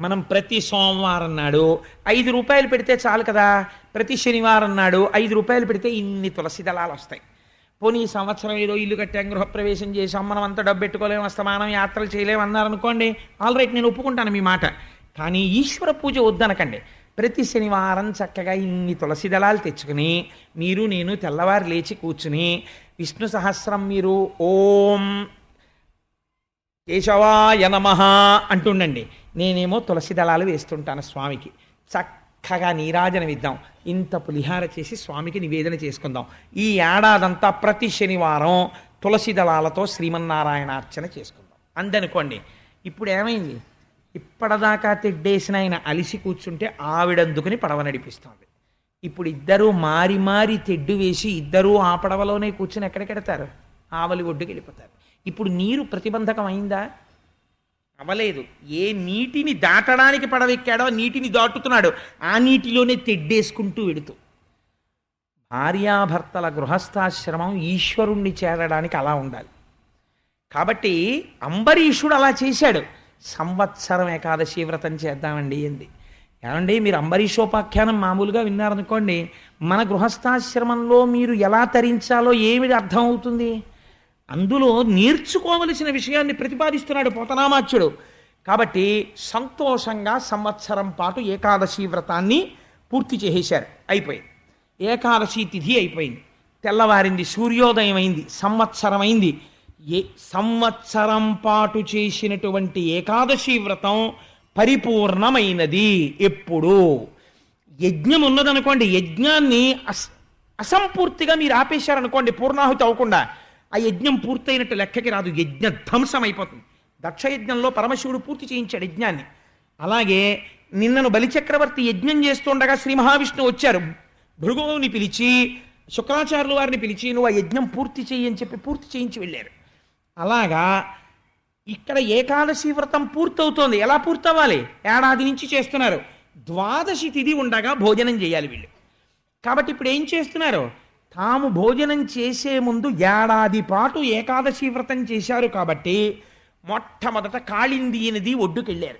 మనం ప్రతి సోమవారం నాడు 5 రూపాయలు పెడితే చాలు కదా. ప్రతి శనివారం నాడు 5 రూపాయలు పెడితే ఇన్ని తులసి దళాలు వస్తాయి. పోనీ ఈ సంవత్సరం ఏదో ఇల్లు కట్టాం, గృహప్రవేశం చేసాం, మనం అంత డబ్బు పెట్టుకోలేము, అస్తమానం యాత్రలు చేయలేము అన్నారనుకోండి, ఆల్ రైట్, నేను ఒప్పుకుంటాను మీ మాట. కానీ ఈశ్వర పూజ వద్దనకండి. ప్రతి శనివారం చక్కగా ఇన్ని తులసి దళాలు తెచ్చుకుని మీరు నేను తెల్లవారు లేచి కూర్చుని విష్ణు సహస్రం మీరు ఓం కేశవాయ నమః అంటుండండి. నేనేమో తులసి దళాలు వేస్తుంటాను స్వామికి. చక్కగా నీరాజనం ఇద్దాం, ఇంత పులిహార చేసి స్వామికి నివేదన చేసుకుందాం. ఈ ఏడాదంతా ప్రతి శనివారం తులసి దళాలతో శ్రీమన్నారాయణార్చన చేసుకుందాం అందనుకోండి. ఇప్పుడు ఏమైంది? ఇప్పటిదాకా తెడ్డేసిన ఆయన అలిసి కూర్చుంటే ఆవిడందుకుని పడవ నడిపిస్తోంది. ఇప్పుడు ఇద్దరూ మారి మారి తెడ్డు వేసి ఇద్దరూ ఆ పడవలోనే కూర్చుని ఎక్కడికెడతారు? ఆవలి ఒడ్డుకి వెళ్ళిపోతారు. ఇప్పుడు నీరు ప్రతిబంధకం అయిందా? అవలేదు. ఏ నీటిని దాటడానికి పడవెక్కాడో నీటిని దాటుతున్నాడు, ఆ నీటిలోనే తెడ్డేసుకుంటూ వెడుతూ. భార్యాభర్తల గృహస్థాశ్రమం ఈశ్వరుణ్ణి చేరడానికి అలా ఉండాలి. కాబట్టి అంబరీషుడు అలా చేశాడు. సంవత్సరం ఏకాదశి వ్రతం చేద్దామండి ఏంది ఏమండి? మీరు అంబరీషోపాఖ్యానం మామూలుగా విన్నారనుకోండి, మన గృహస్థాశ్రమంలో మీరు ఎలా తరించాలో ఏమిటి అర్థం అవుతుంది? అందులో నేర్చుకోవలసిన విషయాన్ని ప్రతిపాదిస్తున్నాడు పోతనామాచ్యుడు. కాబట్టి సంతోషంగా సంవత్సరం పాటు ఏకాదశి వ్రతాన్ని పూర్తి చేసేశారు. అయిపోయింది. ఏకాదశి తిథి అయిపోయింది, తెల్లవారింది, సూర్యోదయం అయింది, సంవత్సరం అయింది. సంవత్సరం పాటు చేసినటువంటి ఏకాదశి వ్రతం పరిపూర్ణమైనది. ఎప్పుడు యజ్ఞం ఉన్నదనుకోండి, యజ్ఞాన్ని అసంపూర్తిగా మీరు ఆపేశారనుకోండి, పూర్ణాహుతి అవ్వకుండా, ఆ యజ్ఞం పూర్తయినట్టు లెక్కకి రాదు, యజ్ఞ ధ్వంసం అయిపోతుంది. దక్షయజ్ఞంలో పరమశివుడు పూర్తి చేయించాడు యజ్ఞాన్ని. అలాగే నిన్నను బలిచక్రవర్తి యజ్ఞం చేస్తుండగా శ్రీ మహావిష్ణువు వచ్చారు, భృగువుని పిలిచి శుక్రాచార్యుల వారిని పిలిచి నువ్వు ఆ యజ్ఞం పూర్తి చెయ్యి అని చెప్పి పూర్తి చేయించి వెళ్ళారు. అలాగా ఇక్కడ ఏకాదశి వ్రతం పూర్తవుతోంది. ఎలా పూర్తవ్వాలి? ఏడాది నుంచి చేస్తున్నారు. ద్వాదశి తిథి ఉండగా భోజనం చేయాలి వీళ్ళు. కాబట్టి ఇప్పుడు ఏం చేస్తున్నారు? తాము భోజనం చేసే ముందు ఏడాది పాటు ఏకాదశి వ్రతం చేశారు కాబట్టి మొట్టమొదట కాళింది నది ఒడ్డుకెళ్ళారు.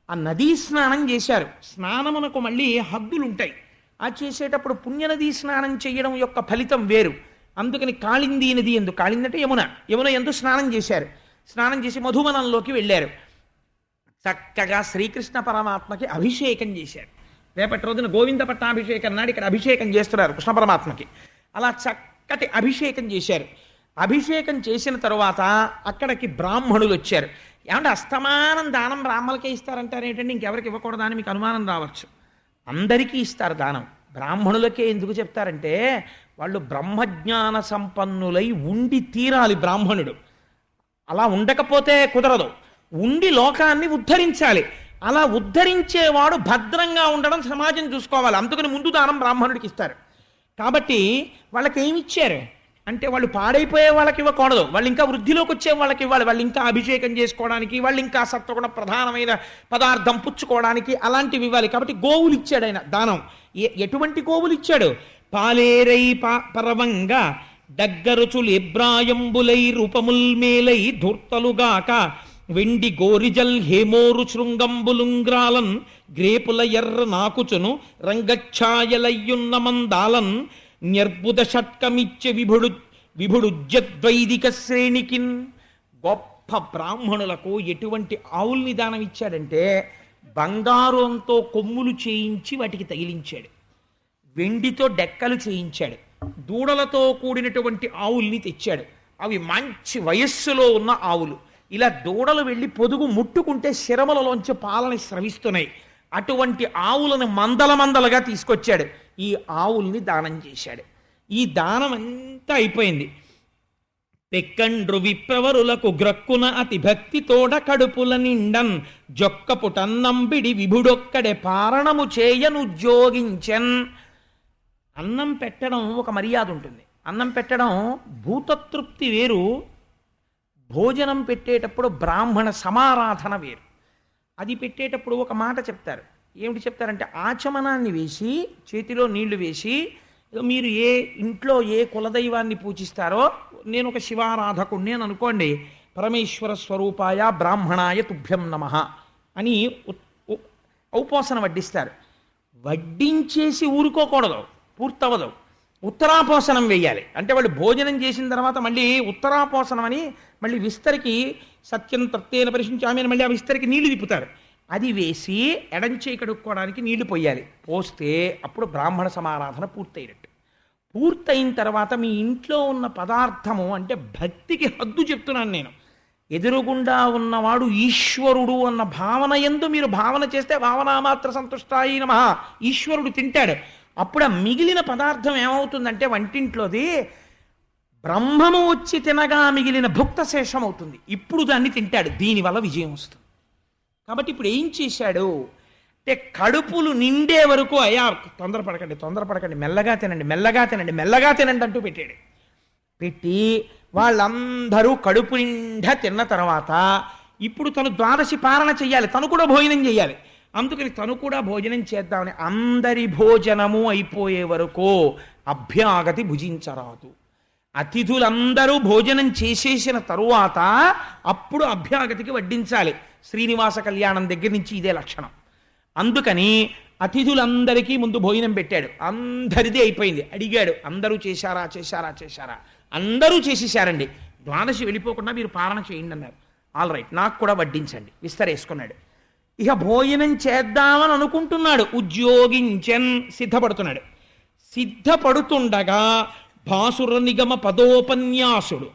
ఆ నదీ స్నానం చేశారు. స్నానమునకు మళ్ళీ హద్దులుంటాయి. ఆ చేసేటప్పుడు పుణ్యనదీ స్నానం చేయడం యొక్క ఫలితం వేరు. అందుకని కాళింది నది ఎందు, కాళింది అంటే యమున ఎందు స్నానం చేశారు. స్నానం చేసి మధువనంలోకి వెళ్ళారు. చక్కగా శ్రీకృష్ణ పరమాత్మకి అభిషేకం చేశారు. రేపటి రోజున గోవింద పట్టాభిషేకం నాడు ఇక్కడ అభిషేకం చేస్తున్నారు కృష్ణ పరమాత్మకి. అలా చక్కటి అభిషేకం చేశారు. అభిషేకం చేసిన తరువాత అక్కడికి బ్రాహ్మణులు వచ్చారు. ఏమంటే అస్తమానం దానం బ్రాహ్మణులకే ఇస్తారంటారు ఏంటంటే, ఇంకెవరికి ఇవ్వకూడదని మీకు అనుమానం రావచ్చు. అందరికీ ఇస్తారు దానం. బ్రాహ్మణులకే ఎందుకు చెప్తారంటే, వాళ్ళు బ్రహ్మజ్ఞాన సంపన్నులై ఉండి తీరాలి బ్రాహ్మణుడు. అలా ఉండకపోతే కుదరదు. ఉండి లోకాన్ని ఉద్ధరించాలి. అలా ఉద్ధరించేవాడు భద్రంగా ఉండడం సమాజం చూసుకోవాలి. అందుకని ముందు దానం బ్రాహ్మణుడికి ఇస్తారు. కాబట్టి వాళ్ళకి ఏమి ఇచ్చారు అంటే, వాళ్ళు పాడైపోయే వాళ్ళకి ఇవ్వకూడదు, వాళ్ళు ఇంకా వృద్ధిలోకి వచ్చే వాళ్ళకి ఇవ్వాలి. వాళ్ళు ఇంకా అభిషేకం చేసుకోవడానికి, వాళ్ళు ఇంకా సత్వగుణ ప్రధానమైన పదార్థం పుచ్చుకోవడానికి అలాంటివి ఇవ్వాలి. కాబట్టి గోవులు ఇచ్చాడు ఆయన దానం. ఎటువంటి గోవులు ఇచ్చాడు? పాలేరై పరవంగా దగ్గరుచులు ఎబ్రాయంబులై రూపముల్ మేలై ధూర్తలుగాక వెండి గోరిజల్ హేమోరు శృంగంబులుంగ్రాలన్ గ్రేపుల ఎర్ర నాకుచును రంగఛాయలయ్యున్న మందాలన్ న్యర్బుద షట్కమిచ్చే విభుడుజ్జద్వైదిక శ్రేణికిన్. గొప్ప బ్రాహ్మణులకు ఎటువంటి ఆవుల్ని దానం ఇచ్చాడంటే, బంగారంతో కొమ్ములు చేయించి వాటికి తగిలించాడు, వెండితో డెక్కలు చేయించాడు, దూడలతో కూడినటువంటి ఆవుల్ని తెచ్చాడు. అవి మంచి వయస్సులో ఉన్న ఆవులు. ఇలా దూడలు వెళ్ళి పొదుగు ముట్టుకుంటే శిరములలోంచి పాలని స్రవిస్తున్నాయి. అటువంటి ఆవులను మందల మందలుగా తీసుకొచ్చాడు. ఈ ఆవుల్ని దానం చేశాడు. ఈ దానం అంతా అయిపోయింది. పెక్కండ్రు విప్రవరులకు గ్రక్కున అతి భక్తి తోడ కడుపుల నిండన్ జొక్కపుటన్నంబిడి విభుడొక్కడే పారణము చేయనుద్యోగించన్. అన్నం పెట్టడం ఒక మర్యాద ఉంటుంది. అన్నం పెట్టడం భూతతృప్తి వేరు, భోజనం పెట్టేటప్పుడు బ్రాహ్మణ సమారాధన వేరు. అది పెట్టేటప్పుడు ఒక మాట చెప్తారు. ఏమిటి చెప్తారంటే, ఆచమనాన్ని వేసి చేతిలో నీళ్లు వేసి, మీరు ఏ ఇంట్లో ఏ కులదైవాన్ని పూజిస్తారో, నేను ఒక శివారాధకుణ్ణి అని అనుకోండి, పరమేశ్వర స్వరూపాయ బ్రాహ్మణాయ తుభ్యం నమః అని ఔపోసన వడ్డిస్తారు. వడ్డించేసి ఊరుకోకూడదు, పూర్తవదు, ఉత్తరాపోసనం వేయాలి. అంటే వాళ్ళు భోజనం చేసిన తర్వాత మళ్ళీ ఉత్తరాపోసనం అని మళ్ళీ విస్తరికి సత్యం తత్తేన పరిశించామి అని మళ్ళీ ఆ విస్తరికి నీళ్లు తిప్పుతారు. అది వేసి ఎడంచేయి కడుక్కోవడానికి నీళ్లు పొయ్యాలి. పోస్తే అప్పుడు బ్రాహ్మణ సమారాధన పూర్తయినట్టు. పూర్తయిన తర్వాత మీ ఇంట్లో ఉన్న పదార్థము, అంటే భక్తికి హద్దు చెప్తున్నాను నేను, ఎదురుగుండా ఉన్నవాడు ఈశ్వరుడు అన్న భావన యందు మీరు భావన చేస్తే భావనామాత్ర సంతుష్టాయి నమః, ఈశ్వరుడు తింటాడు. అప్పుడు ఆ మిగిలిన పదార్థం ఏమవుతుందంటే వంటింట్లోది బ్రహ్మము వచ్చి తినగా మిగిలిన భుక్త శేషం అవుతుంది. ఇప్పుడు దాన్ని తింటాడు, దీనివల్ల విజయం వస్తుంది. కాబట్టి ఇప్పుడు ఏం చేశాడు అంటే కడుపులు నిండే వరకు అయ్యా తొందరపడకండి, మెల్లగా తినండి అంటూ పెట్టాడు. పెట్టి వాళ్ళందరూ కడుపు నిండా తిన్న తర్వాత ఇప్పుడు తను ద్వాదశి పారణ చెయ్యాలి, తను కూడా భోజనం చేయాలి. అందుకని తను కూడా భోజనం చేద్దామని అందరి భోజనము అయిపోయే వరకు అభ్యాగతి భుజించరాదు. అతిథులందరూ భోజనం చేసేసిన తరువాత అప్పుడు అభ్యాగతికి వడ్డించాలి. శ్రీనివాస కళ్యాణం దగ్గర నుంచి ఇదే లక్షణం. అందుకని అతిథులందరికీ ముందు భోజనం పెట్టాడు. అందరిది అయిపోయింది. అడిగాడు, అందరూ చేశారా? అందరూ చేసేసారండి. ద్వాదశి వెళ్ళిపోకుండా మీరు పాలన చేయండి అన్నారు. ఆల్ రైట్, నాకు కూడా వడ్డించండి. విస్తరేసుకున్నాడు. ఇక భోజనం చేద్దామని అనుకుంటున్నాడు. ఉద్యోగించన్ సిద్ధపడుతున్నాడు. సిద్ధపడుతుండగా భాసుర నిగమ పదోపన్యాసుడు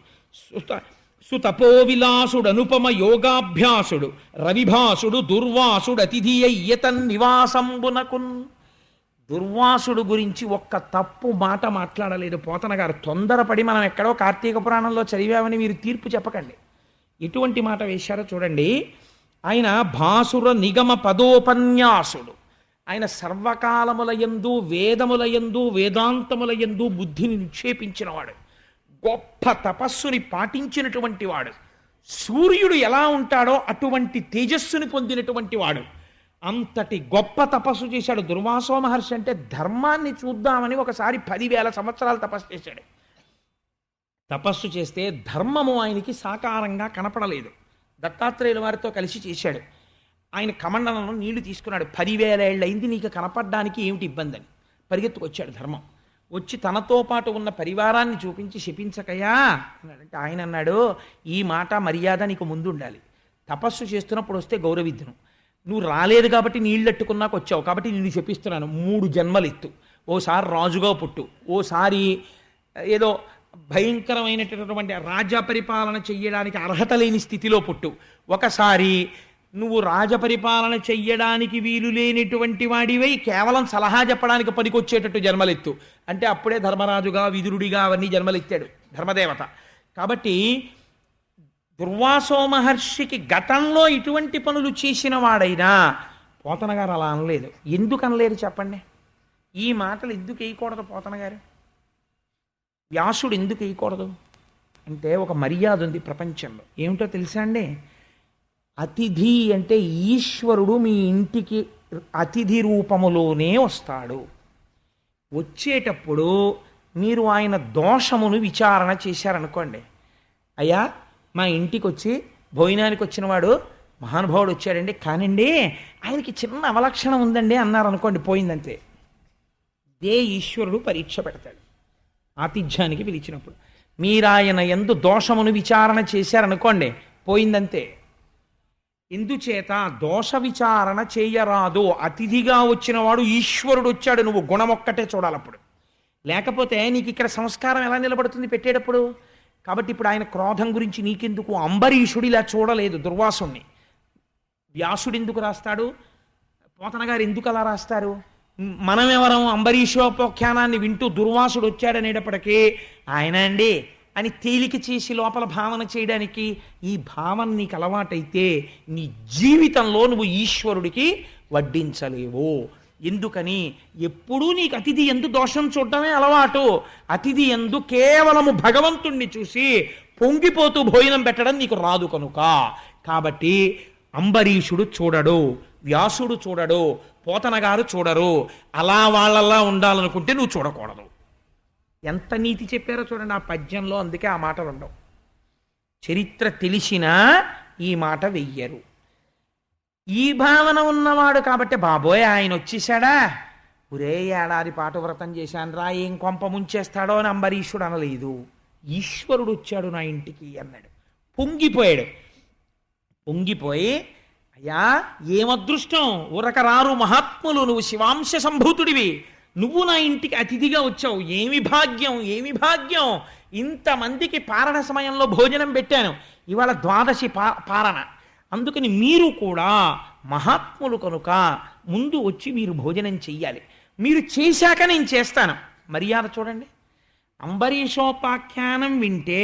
సుతపో విలాసుడు అనుపమ యోగాభ్యాసుడు రవిభాసుడు దుర్వాసుడు అతిథి అయ్యతన్ నివాసంబునకున్. దుర్వాసుడు గురించి ఒక్క తప్పు మాట మాట్లాడలేదు పోతన గారు. తొందరపడి మనం ఎక్కడో కార్తీక పురాణంలో చదివామని మీరు తీర్పు చెప్పకండి. ఎటువంటి మాట వేశారో చూడండి. ఆయన భాసుర నిగమ పదోపన్యాసుడు. ఆయన సర్వకాలములయందు వేదములయందు వేదాంతములయందు బుద్ధిని నిక్షేపించినవాడు. గొప్ప తపస్సుని పాటించినటువంటి వాడు. సూర్యుడు ఎలా ఉంటాడో అటువంటి తేజస్సుని పొందినటువంటి వాడు. అంతటి గొప్ప తపస్సు చేశాడు. దుర్వాసో మహర్షి అంటే ధర్మాన్ని చూద్దామని ఒకసారి 10,000 సంవత్సరాలు తపస్సు చేశాడు. తపస్సు చేస్తే ధర్మము ఆయనకి సాకారంగా కనపడలేదు. దత్తాత్రేయుల వారితో కలిసి చేశాడు. ఆయన కమండలంలో నీళ్లు తీసుకున్నాడు. 10,000 ఏళ్ళు అయింది, నీకు కనపడడానికి ఏమిటి ఇబ్బంది అని పరిగెత్తుకొచ్చాడు ధర్మం. వచ్చి తనతో పాటు ఉన్న పరివారాన్ని చూపించి శపించకయా అన్నాడంటే ఆయన అన్నాడు, ఈ మాట మర్యాద నీకు ముందు ఉండాలి. తపస్సు చేస్తున్నప్పుడు వస్తే గౌరవిద్దును. నువ్వు రాలేదు కాబట్టి నీళ్ళెట్టుకున్నాక వచ్చావు కాబట్టి నేను శపిస్తున్నాను. 3 జన్మలెత్తు. ఓసారి రాజుగా పుట్టు, ఓసారి ఏదో భయంకరమైనటువంటి రాజ్య పరిపాలన చెయ్యడానికి అర్హత లేని స్థితిలో పుట్టు, ఒకసారి నువ్వు రాజపరిపాలన చెయ్యడానికి వీలు లేనిటువంటి వాడివై కేవలం సలహా చెప్పడానికి పనికొచ్చేటట్టు జన్మలెత్తు అంటే అప్పుడే ధర్మరాజుగా విదురుడిగా అవన్నీ జన్మలెత్తాడు ధర్మదేవత. కాబట్టి దుర్వాసో మహర్షికి గతంలో ఇటువంటి పనులు చేసిన వాడైనా పోతన గారు అలా అనలేదు. ఎందుకు అనలేరు చెప్పండి? ఈ మాటలు ఎందుకు వేయకూడదు పోతన గారు? వ్యాసుడు ఎందుకు వేయకూడదు అంటే ఒక మర్యాద ఉంది ప్రపంచంలో. ఏమిటో తెలుసా అండి? అతిథి అంటే ఈశ్వరుడు మీ ఇంటికి అతిథి రూపములోనే వస్తాడు. వచ్చేటప్పుడు మీరు ఆయన దోషమును విచారణ చేశారనుకోండి, అయ్యా మా ఇంటికి వచ్చి భోజనానికి వచ్చినవాడు మహానుభావుడు వచ్చాడండి, కానండి ఆయనకి చిన్న అవలక్షణం ఉందండి అన్నారనుకోండి, పోయిందంతే. ఇదే ఈశ్వరుడు పరీక్ష పెడతాడు ఆతిథ్యానికి పిలిచినప్పుడు. మీరాయన యందు దోషమును విచారణ చేశారనుకోండి, పోయిందంతే. ఎందుచేత దోష విచారణ చేయరాదు. అతిథిగా వచ్చినవాడు ఈశ్వరుడు వచ్చాడు, నువ్వు గుణమొక్కటే చూడాలప్పుడు. లేకపోతే నీకు ఇక్కడ సంస్కారం ఎలా నిలబడుతుంది పెట్టేటప్పుడు? కాబట్టి ఇప్పుడు ఆయన క్రోధం గురించి నీకెందుకు? అంబరీషుడు ఇలా చూడలేదు దుర్వాసుణ్ణి. వ్యాసుడు ఎందుకు రాస్తాడు? పోతన గారు ఎందుకు అలా రాస్తారు? మనం ఎవరం అంబరీషోపాఖ్యానాన్ని వింటూ దుర్వాసుడు వచ్చాడనేటప్పటికీ ఆయన అండి అని తేలిక చేసి లోపల భావన చేయడానికి. ఈ భావన నీకు అలవాటైతే నీ జీవితంలో నువ్వు ఈశ్వరుడికి వడ్డించలేవు. ఎందుకని? ఎప్పుడూ నీకు అతిథి ఎందు దోషం చూడటమే అలవాటు. అతిథి ఎందు కేవలము భగవంతుణ్ణి చూసి పొంగిపోతూ భోజనం పెట్టడం నీకు రాదు కనుక. కాబట్టి అంబరీషుడు చూడడు, వ్యాసుడు చూడడు, పోతన గారు చూడరు. అలా వాళ్ళలా ఉండాలనుకుంటే నువ్వు చూడకూడదు. ఎంత నీతి చెప్పారో చూడండి ఆ పద్యంలో. అందుకే ఆ మాటలు ఉండవు. చరిత్ర తెలిసినా ఈ మాట వెయ్యరు. ఈ భావన ఉన్నవాడు కాబట్టి బాబోయ్ ఆయన వచ్చేసాడా, ఒరే ఏడాది పాటు వ్రతం చేశాను రా, ఏం కొంప ముంచేస్తాడో అని అంబరీషుడు అనలేదు. ఈశ్వరుడు వచ్చాడు నా ఇంటికి అన్నాడు. పొంగిపోయాడు. పొంగిపోయి, అయ్యా ఏమదృష్టం, ఉరక రారు మహాత్ములు, నువ్వు శివాంశ సంభూతుడివి, నువ్వు నా ఇంటికి అతిథిగా వచ్చావు, ఏమి భాగ్యం ఏమి భాగ్యం, ఇంతమందికి పారణ సమయంలో భోజనం పెట్టాను, ఇవాళ ద్వాదశి పారణ, అందుకని మీరు కూడా మహాత్ములు కనుక ముందు వచ్చి మీరు భోజనం చెయ్యాలి, మీరు చేశాక నేను చేస్తాను. మర్యాద చూడండి. అంబరీషోపాఖ్యానం వింటే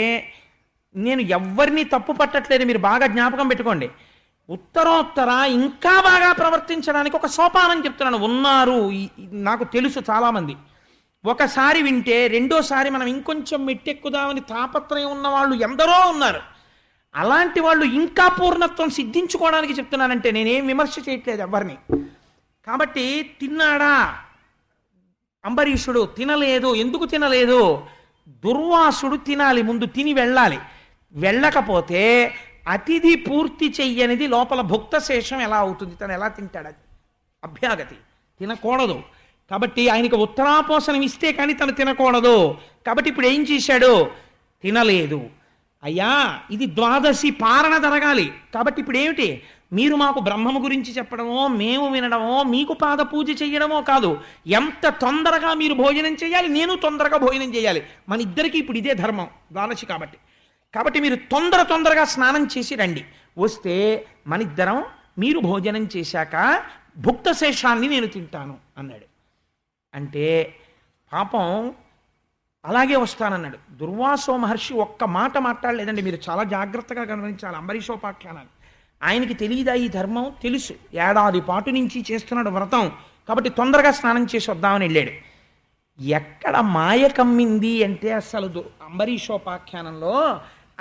నేను ఎవ్వరినీ తప్పు పట్టట్లేదు, మీరు బాగా జ్ఞాపకం పెట్టుకోండి. ఉత్తరోత్తర ఇంకా బాగా ప్రవర్తించడానికి ఒక సోపానం చెప్తున్నాను. ఉన్నారు, నాకు తెలుసు చాలామంది. ఒకసారి వింటే రెండోసారి మనం ఇంకొంచెం మెట్టెక్కుదామని తాపత్రయం ఉన్న వాళ్ళు ఎందరో ఉన్నారు. అలాంటి వాళ్ళు ఇంకా పూర్ణత్వం సిద్ధించుకోవడానికి చెప్తున్నానంటే నేనేం విమర్శ చేయట్లేదు ఎవరిని. కాబట్టి తిన్నాడా అంబరీషుడు? తినలేదు. ఎందుకు తినలేదు? దుర్వాసుడు తినాలి, ముందు తిని వెళ్ళాలి. వెళ్ళకపోతే అతిథి పూర్తి చెయ్యనిది లోపల భుక్త శేషం ఎలా అవుతుంది? తను ఎలా తింటాడు? అది అభ్యాగతి, తినకూడదు. కాబట్టి ఆయనకు ఉత్తరాపోసనం ఇస్తే కానీ తను తినకూడదు. కాబట్టి ఇప్పుడు ఏం చేశాడు? తినలేదు. అయ్యా ఇది ద్వాదశి పారణ జరగాలి, కాబట్టి ఇప్పుడు ఏమిటి? మీరు మాకు బ్రహ్మము గురించి చెప్పడమో, మేము వినడమో, మీకు పాద పూజ చేయడమో కాదు, ఎంత తొందరగా మీరు భోజనం చేయాలి, నేను తొందరగా భోజనం చేయాలి. మన ఇద్దరికి ఇప్పుడు ఇదే ధర్మం ద్వాదశి కాబట్టి. కాబట్టి మీరు తొందరగా స్నానం చేసి రండి. వస్తే మనిద్దరం మీరు భోజనం చేశాక భుక్త శేషాన్ని నేను తింటాను అన్నాడు. అంటే పాపం అలాగే వస్తానన్నాడు. దుర్వాసో మహర్షి ఒక్క మాట మాట్లాడలేదండి. మీరు చాలా జాగ్రత్తగా గమనించాలి అంబరీషోపాఖ్యానాన్ని. ఆయనకి తెలియదా ఈ ధర్మం? తెలుసు. ఏడాది పాటు నుంచి చేస్తున్నాడు వ్రతం, కాబట్టి తొందరగా స్నానం చేసి వద్దామని వెళ్ళాడు. ఎక్కడ మాయ కమ్మింది అంటే అసలు అంబరీషోపాఖ్యానంలో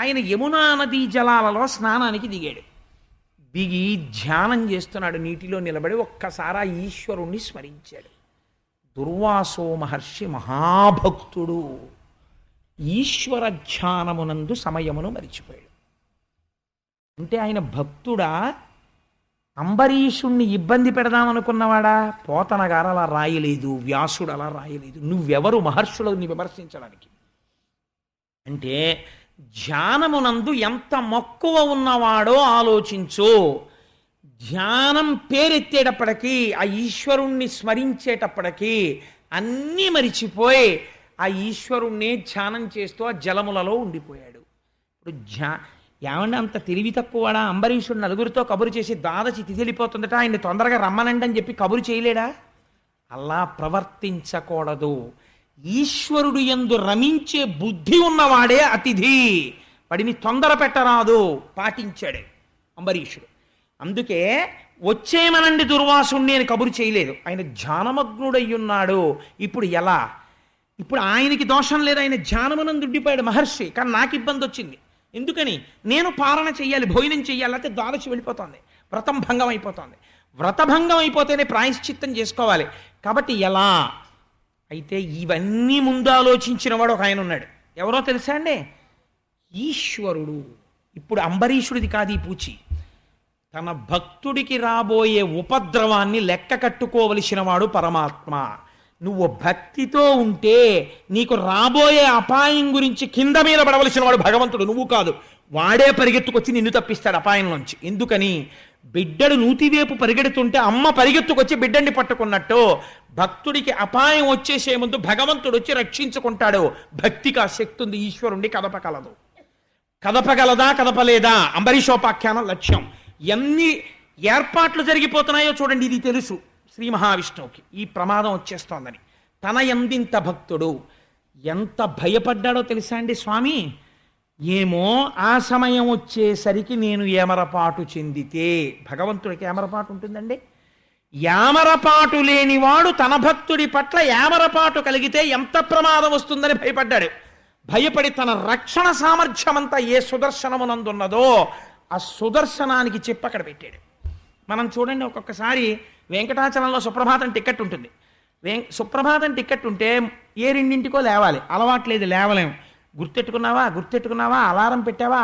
ఆయన యమునా నదీ జలాలలో స్నానానికి దిగాడు. దిగి ధ్యానం చేస్తున్నాడు, నీటిలో నిలబడి ఒక్కసారి ఆ ఈశ్వరుణ్ణి స్మరించాడు. దుర్వాసో మహర్షి మహాభక్తుడు, ఈశ్వర ధ్యానమునందు సమయమును మరిచిపోయాడు. అంటే ఆయన భక్తుడా? అంబరీషుణ్ణి ఇబ్బంది పెడదామనుకున్నవాడా? పోతన గారు అలా రాయలేదు, వ్యాసుడు అలా రాయలేదు. నువ్వెవరు మహర్షులని విమర్శించడానికి? అంటే ధ్యానమునందు ఎంత మక్కువ ఉన్నవాడో ఆలోచించు. ధ్యానం పేరెత్తేటప్పటికీ, ఆ ఈశ్వరుణ్ణి స్మరించేటప్పటికీ అన్నీ మరిచిపోయి ఆ ఈశ్వరుణ్ణి ధ్యానం చేస్తూ ఆ జలములలో ఉండిపోయాడు. ఇప్పుడు ఏమంటే అంత తెలివి తక్కువడా? అంబరీషుడు నలుగురితో కబురు చేసి ద్వాదశి తిథిలిపోతుందట, ఆయన్ని తొందరగా రమ్మనండి అని చెప్పి కబురు చేయలేడా? అలా ప్రవర్తించకూడదు. ఈశ్వరుడు యందు రమించే బుద్ధి ఉన్నవాడే అతిథి, వాడిని తొందర పెట్టరాదు. పాటించాడు అంబరీషుడు. అందుకే వచ్చేమనండి దుర్వాసుణ్ణి అని కబురు చేయలేదు. ఆయన ధ్యానమగ్నుడయ్యున్నాడు. ఇప్పుడు ఎలా? ఇప్పుడు ఆయనకి దోషం లేదు, ఆయన ధ్యానమునందు ఉండిపోయాడు మహర్షి. కానీ నాకు ఇబ్బంది వచ్చింది. ఎందుకని? నేను పాలన చెయ్యాలి, భోజనం చెయ్యాలి, అయితే ద్వాదశి వెళ్ళిపోతుంది, వ్రతం భంగం అయిపోతుంది. వ్రతభంగం అయిపోతేనే ప్రాయశ్చిత్తం చేసుకోవాలి. కాబట్టి ఎలా? అయితే ఇవన్నీ ముందు ఆలోచించిన వాడు ఒక ఆయన ఉన్నాడు. ఎవరో తెలుసా అండి? ఈశ్వరుడు. ఇప్పుడు అంబరీషుడిది కాదు ఈ పూచి. తన భక్తుడికి రాబోయే ఉపద్రవాన్ని లెక్క కట్టుకోవలసిన వాడు పరమాత్మ. నువ్వు భక్తితో ఉంటే నీకు రాబోయే అపాయం గురించి కింద మీద పడవలసిన వాడు భగవంతుడు, నువ్వు కాదు. వాడే పరిగెత్తుకొచ్చి నిన్ను తప్పిస్తాడు అపాయంలోంచి. ఎందుకని? బిడ్డడు నూతివేపు పరిగెడుతుంటే అమ్మ పరిగెత్తుకొచ్చి బిడ్డని పట్టుకున్నట్టు భక్తుడికి అపాయం వచ్చేసే ముందు భగవంతుడు వచ్చి రక్షించుకుంటాడు. భక్తికి ఆ శక్తి ఉంది. ఈశ్వరుణ్ణి కదపగలదు. కదపగలదా కదపలేదా అంబరీషోపాఖ్యానం లక్ష్యం. ఎన్ని ఏర్పాట్లు జరిగిపోతున్నాయో చూడండి. ఇది తెలుసు శ్రీ మహావిష్ణువుకి ఈ ప్రమాదం వచ్చేస్తోందని. తన ఎందింత భక్తుడు ఎంత భయపడ్డాడో తెలుసా అండి స్వామి? ఏమో ఆ సమయం వచ్చేసరికి నేను ఏమరపాటు చెందితే. భగవంతుడికి ఏమరపాటు ఉంటుందండి? యామరపాటు లేనివాడు తన భక్తుడి పట్ల యామరపాటు కలిగితే ఎంత ప్రమాదం వస్తుందని భయపడ్డాడు. భయపడి తన రక్షణ సామర్థ్యమంతా ఏ సుదర్శనమునందున్నదో ఆ సుదర్శనానికి చెప్పి అక్కడ పెట్టాడు. మనం చూడండి, ఒక్కొక్కసారి వెంకటాచలంలో సుప్రభాతం టికెట్ ఉంటుంది. సుప్రభాతం టికెట్ ఉంటే ఏ రెండింటికో లేవాలి, అలవాట్లేదు, లేవలేము. గుర్తెట్టుకున్నావా అలారం పెట్టావా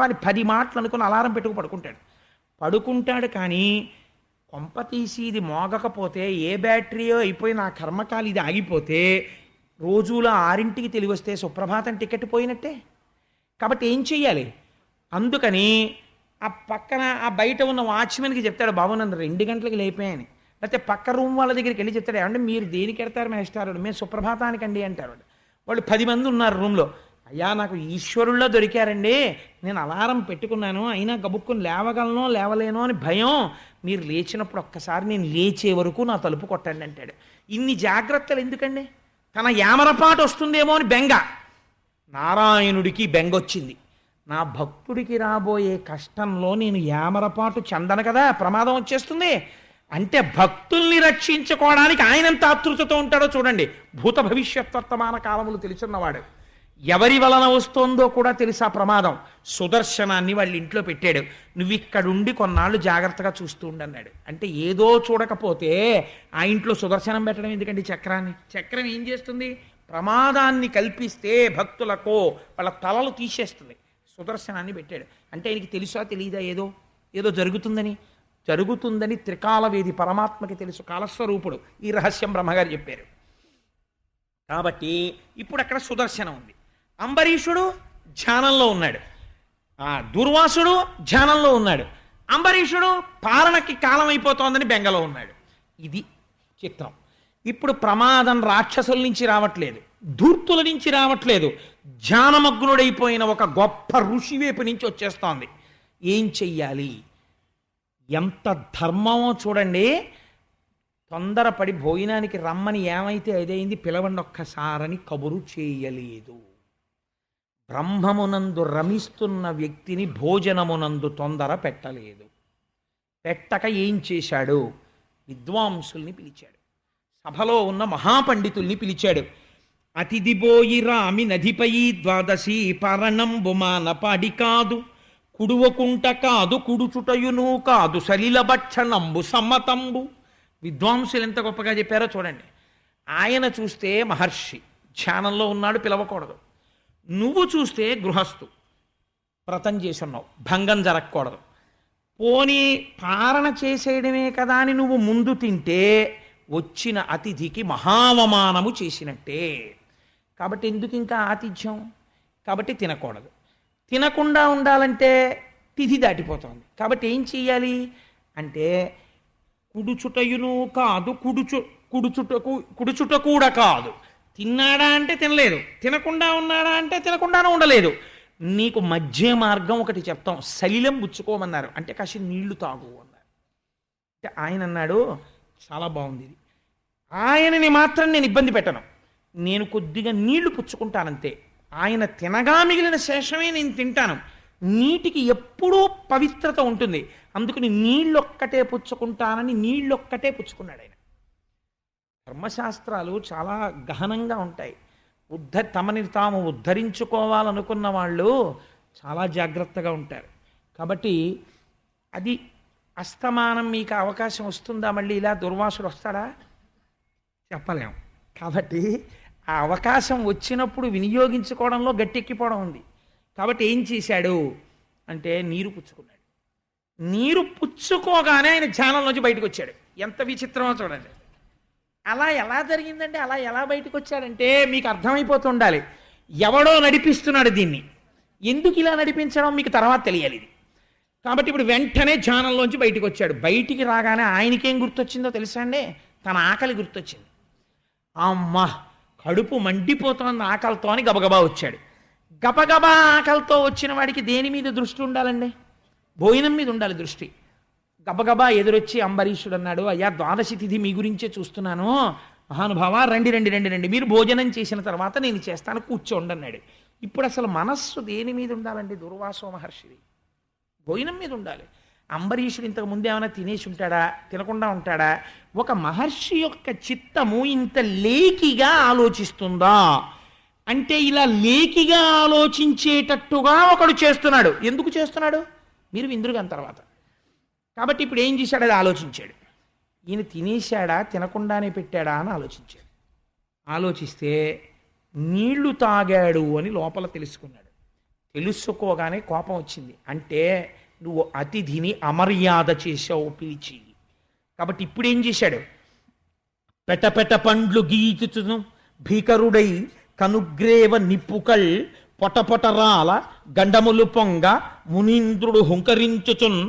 అని 10 మాటలు అనుకుని అలారం పెట్టుకు పడుకుంటాడు. పడుకుంటాడు కానీ కొంప తీసి ఇది మోగకపోతే ఏ బ్యాటరీయో అయిపోయి నా కర్మకాలు ఇది ఆగిపోతే రోజులో 6ంటికి తెలివి వస్తే సుప్రభాతం టికెట్ పోయినట్టే. కాబట్టి ఏం చెయ్యాలి? అందుకని ఆ పక్కన ఆ బయట ఉన్న వాచ్మెన్కి చెప్తాడు, బాబు నన్ను 2 గంటలకు లేపాయని. లేకపోతే పక్క రూమ్ వాళ్ళ దగ్గరికి వెళ్ళి చెప్తాడు, ఏమంటే మీరు దేనికి ఎడతారు మేస్టారు, మేము సుప్రభాతానికండి అంటారు. వాళ్ళు 10 మంది ఉన్నారు రూమ్లో. అయ్యా నాకు ఈశ్వరుల్లో దొరికారండి, నేను అలారం పెట్టుకున్నాను, అయినా గబుక్కుని లేవగలనో లేవలేనో అని భయం, మీరు లేచినప్పుడు ఒక్కసారి నేను లేచే వరకు నా తలుపు కొట్టండి అంటాడు. ఇన్ని జాగ్రత్తలు ఎందుకండి? తన యామరపాటు వస్తుందేమో అని బెంగ. నారాయణుడికి బెంగొచ్చింది, నా భక్తుడికి రాబోయే కష్టంలో నేను యామరపాటు చెందను కదా, ప్రమాదం వచ్చేస్తుంది అంటే భక్తుల్ని రక్షించుకోవడానికి ఆయనంత ఆతృతతో ఉంటాడో చూడండి. భూత భవిష్యత్ వర్తమాన కాలములు తెలుసున్నవాడు, ఎవరి వలన వస్తోందో కూడా తెలుసా ప్రమాదం. సుదర్శనాన్ని వాళ్ళ ఇంట్లో పెట్టాడు, నువ్వు ఇక్కడుండి కొన్నాళ్ళు జాగ్రత్తగా చూస్తూ ఉండన్నాడు. అంటే ఏదో చూడకపోతే ఆ ఇంట్లో సుదర్శనం పెట్టడం ఎందుకండి? చక్రం ఏం చేస్తుంది? ప్రమాదాన్ని కల్పిస్తే భక్తులకు వాళ్ళ తలలు తీసేస్తుంది. సుదర్శనాన్ని పెట్టాడు అంటే ఆయనకి తెలుసా తెలియదా ఏదో జరుగుతుందని త్రికాలవేది పరమాత్మకి తెలుసు, కాలస్వరూపుడు. ఈ రహస్యం బ్రహ్మగారు చెప్పారు. కాబట్టి ఇప్పుడు అక్కడ సుదర్శనం ఉంది. అంబరీషుడు ధ్యానంలో ఉన్నాడు, దుర్వాసుడు ధ్యానంలో ఉన్నాడు, అంబరీషుడు పాలనకి కాలం అయిపోతోందని బెంగలో ఉన్నాడు. ఇది చిత్రం. ఇప్పుడు ప్రమాదం రాక్షసుల నుంచి రావట్లేదు, ధూర్తుల నుంచి రావట్లేదు, ధ్యానమగ్నుడైపోయిన ఒక గొప్ప ఋషి వైపు నుంచి వచ్చేస్తోంది. ఏం చెయ్యాలి? ఎంత ధర్మమో చూడండి. తొందరపడి భోజనానికి రమ్మని ఏమైతే అదైంది, పిలవండి ఒక్కసారని కబురు చేయలేదు. బ్రహ్మమునందు రమిస్తున్న వ్యక్తిని భోజనమునందు తొందర పెట్టలేదు. పెట్టక ఏం చేశాడు? విద్వాంసుల్ని పిలిచాడు, సభలో ఉన్న మహాపండితుల్ని పిలిచాడు. అతిథిబోయి రామి నదిపై ద్వాదశి పరణంబు మానపాడి కాదు, కుడువకుంట కాదు కుడుచుటయును కాదు సలిలభక్షణంబు సమ్మతంబు. విద్వాంసులు ఎంత గొప్పగా చెప్పారో చూడండి. ఆయన చూస్తే మహర్షి ధ్యానంలో ఉన్నాడు, పిలవకూడదు. నువ్వు చూస్తే గృహస్థు, వ్రతం చేసున్నావు, భంగం జరగకూడదు. పోనీ పారణ చేసేయడమే కదా అని నువ్వు ముందు తింటే వచ్చిన అతిథికి మహావమానము చేసినట్టే. కాబట్టి ఎందుకు ఇంకా ఆతిథ్యం? కాబట్టి తినకూడదు. తినకుండా ఉండాలంటే తిథి దాటిపోతుంది. కాబట్టి ఏం చెయ్యాలి అంటే కుడుచుటయును కాదు కుడుచుట కూడా కాదు. తిన్నాడా అంటే తినలేదు, తినకుండా ఉన్నాడా అంటే తినకుండానే ఉండలేదు. నీకు మధ్య మార్గం ఒకటి చెప్తాం, సలిలం పుచ్చుకోమన్నారు. అంటే కాసి నీళ్లు తాగు అన్నారు. అంటే ఆయన అన్నాడు, చాలా బాగుంది ఇది, ఆయనని మాత్రం నేను ఇబ్బంది పెట్టను, నేను కొద్దిగా నీళ్లు పుచ్చుకుంటానంతే. ఆయన తినగా మిగిలిన శేషమే నేను తింటాను. నీటికి ఎప్పుడూ పవిత్రత ఉంటుంది, అందుకని నీళ్ళొక్కటే పుచ్చుకుంటానని నీళ్ళొక్కటే పుచ్చుకున్నాడు ఆయన. ధర్మశాస్త్రాలు చాలా గహనంగా ఉంటాయి. తమని తాము ఉద్ధరించుకోవాలనుకున్న వాళ్ళు చాలా జాగ్రత్తగా ఉంటారు. కాబట్టి అది అస్తమానం మీకు అవకాశం వస్తుందా? మళ్ళీ ఇలా దుర్వాసుడు వస్తాడా? చెప్పలేం. కాబట్టి ఆ అవకాశం వచ్చినప్పుడు వినియోగించుకోవడంలో గట్టెక్కిపోవడం ఉంది. కాబట్టి ఏం చేశాడు అంటే నీరు పుచ్చుకున్నాడు. నీరు పుచ్చుకోగానే ఆయన ధ్యానంలోంచి బయటకు వచ్చాడు. ఎంత విచిత్రమో చూడండి. అలా ఎలా జరిగిందంటే, అలా ఎలా బయటకు వచ్చాడంటే మీకు అర్థమైపోతుండాలి. ఎవడో నడిపిస్తున్నాడు దీన్ని. ఎందుకు ఇలా నడిపించడం మీకు తర్వాత తెలియాలి ఇది. కాబట్టి ఇప్పుడు వెంటనే ధ్యానంలోంచి బయటకు వచ్చాడు. బయటికి రాగానే ఆయనకేం గుర్తొచ్చిందో తెలుసా అండి? తన ఆకలి గుర్తొచ్చింది. అమ్మా కడుపు మండిపోతోంది ఆకలితో అని గబగబా వచ్చాడు. గబగబా ఆకలితో వచ్చిన వాడికి దేని మీద దృష్టి ఉండాలండి? భోజనం మీద ఉండాలి దృష్టి. గబగబా ఎదురొచ్చి అంబరీషుడు అన్నాడు, అయ్యా ద్వాదశి తిథి మీ గురించే చూస్తున్నాను, మహానుభావ రండి రండి రండి రండి, మీరు భోజనం చేసిన తర్వాత నేను చేస్తాను, కూర్చోండి అన్నాడు. ఇప్పుడు అసలు మనస్సు దేని మీద ఉండాలండి? దుర్వాసో మహర్షిది భోజనం మీద ఉండాలి. అంబరీషుడు ఇంతకు ముందు ఏమైనా తినేసి ఉంటాడా? తినకుండా ఉంటాడా? ఒక మహర్షి యొక్క చిత్తము ఇంత లేకిగా ఆలోచిస్తుందా అంటే ఇలా లేకిగా ఆలోచించేటట్టుగా ఒకడు చేస్తున్నాడు. ఎందుకు చేస్తున్నాడు? మీరు విందురుగాని తర్వాత. కాబట్టి ఇప్పుడు ఏం చేశాడు? అది ఆలోచించాడు. ఈయన తినేశాడా తినకుండానే పెట్టాడా అని ఆలోచించాడు. ఆలోచిస్తే నీళ్లు తాగాడు అని లోపల తెలుసుకున్నాడు. తెలుసుకోగానే కోపం వచ్చింది. అంటే నువ్వు అతిథిని అమర్యాద చేసావు పిలిచి. కాబట్టి ఇప్పుడు ఏం చేశాడు? పెటపెట పండ్లు గీచుచును భీకరుడై కనుగ్రేవ నిప్పుకల్ పొటపొటరాల గండములు పొంగ మునీంద్రుడు హుంకరించుచున్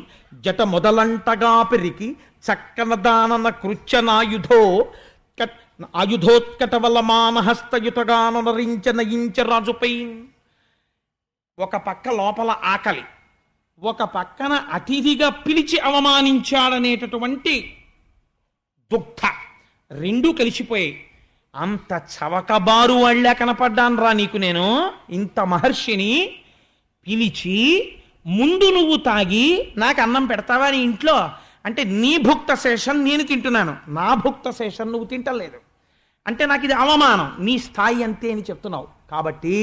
జట మొదలంటగా పెరికి చక్కన దానన కృత్యనాయుధో ఆయుధోత్కటవలమానహస్తయుతగానరించ నయించ రాజుపై. ఒక పక్క లోపల ఆకలి, ఒక పక్కన అతిథిగా పిలిచి అవమానించాడనేటటువంటి దుఃఖ, రెండూ కలిసిపోయాయి. అంత చవకబారు వాళ్ళే కనపడ్డాను రా నీకు నేను. ఇంత మహర్షిని పిలిచి ముందు నువ్వు తాగి నాకు అన్నం పెడతావా నీ ఇంట్లో అంటే, నీ భుక్త శేషం నేను తింటున్నాను, నా భుక్త శేషం నువ్వు తింటలేదు అంటే నాకు ఇది అవమానం. నీ స్థాయి అంతే అని చెప్తున్నావు, కాబట్టి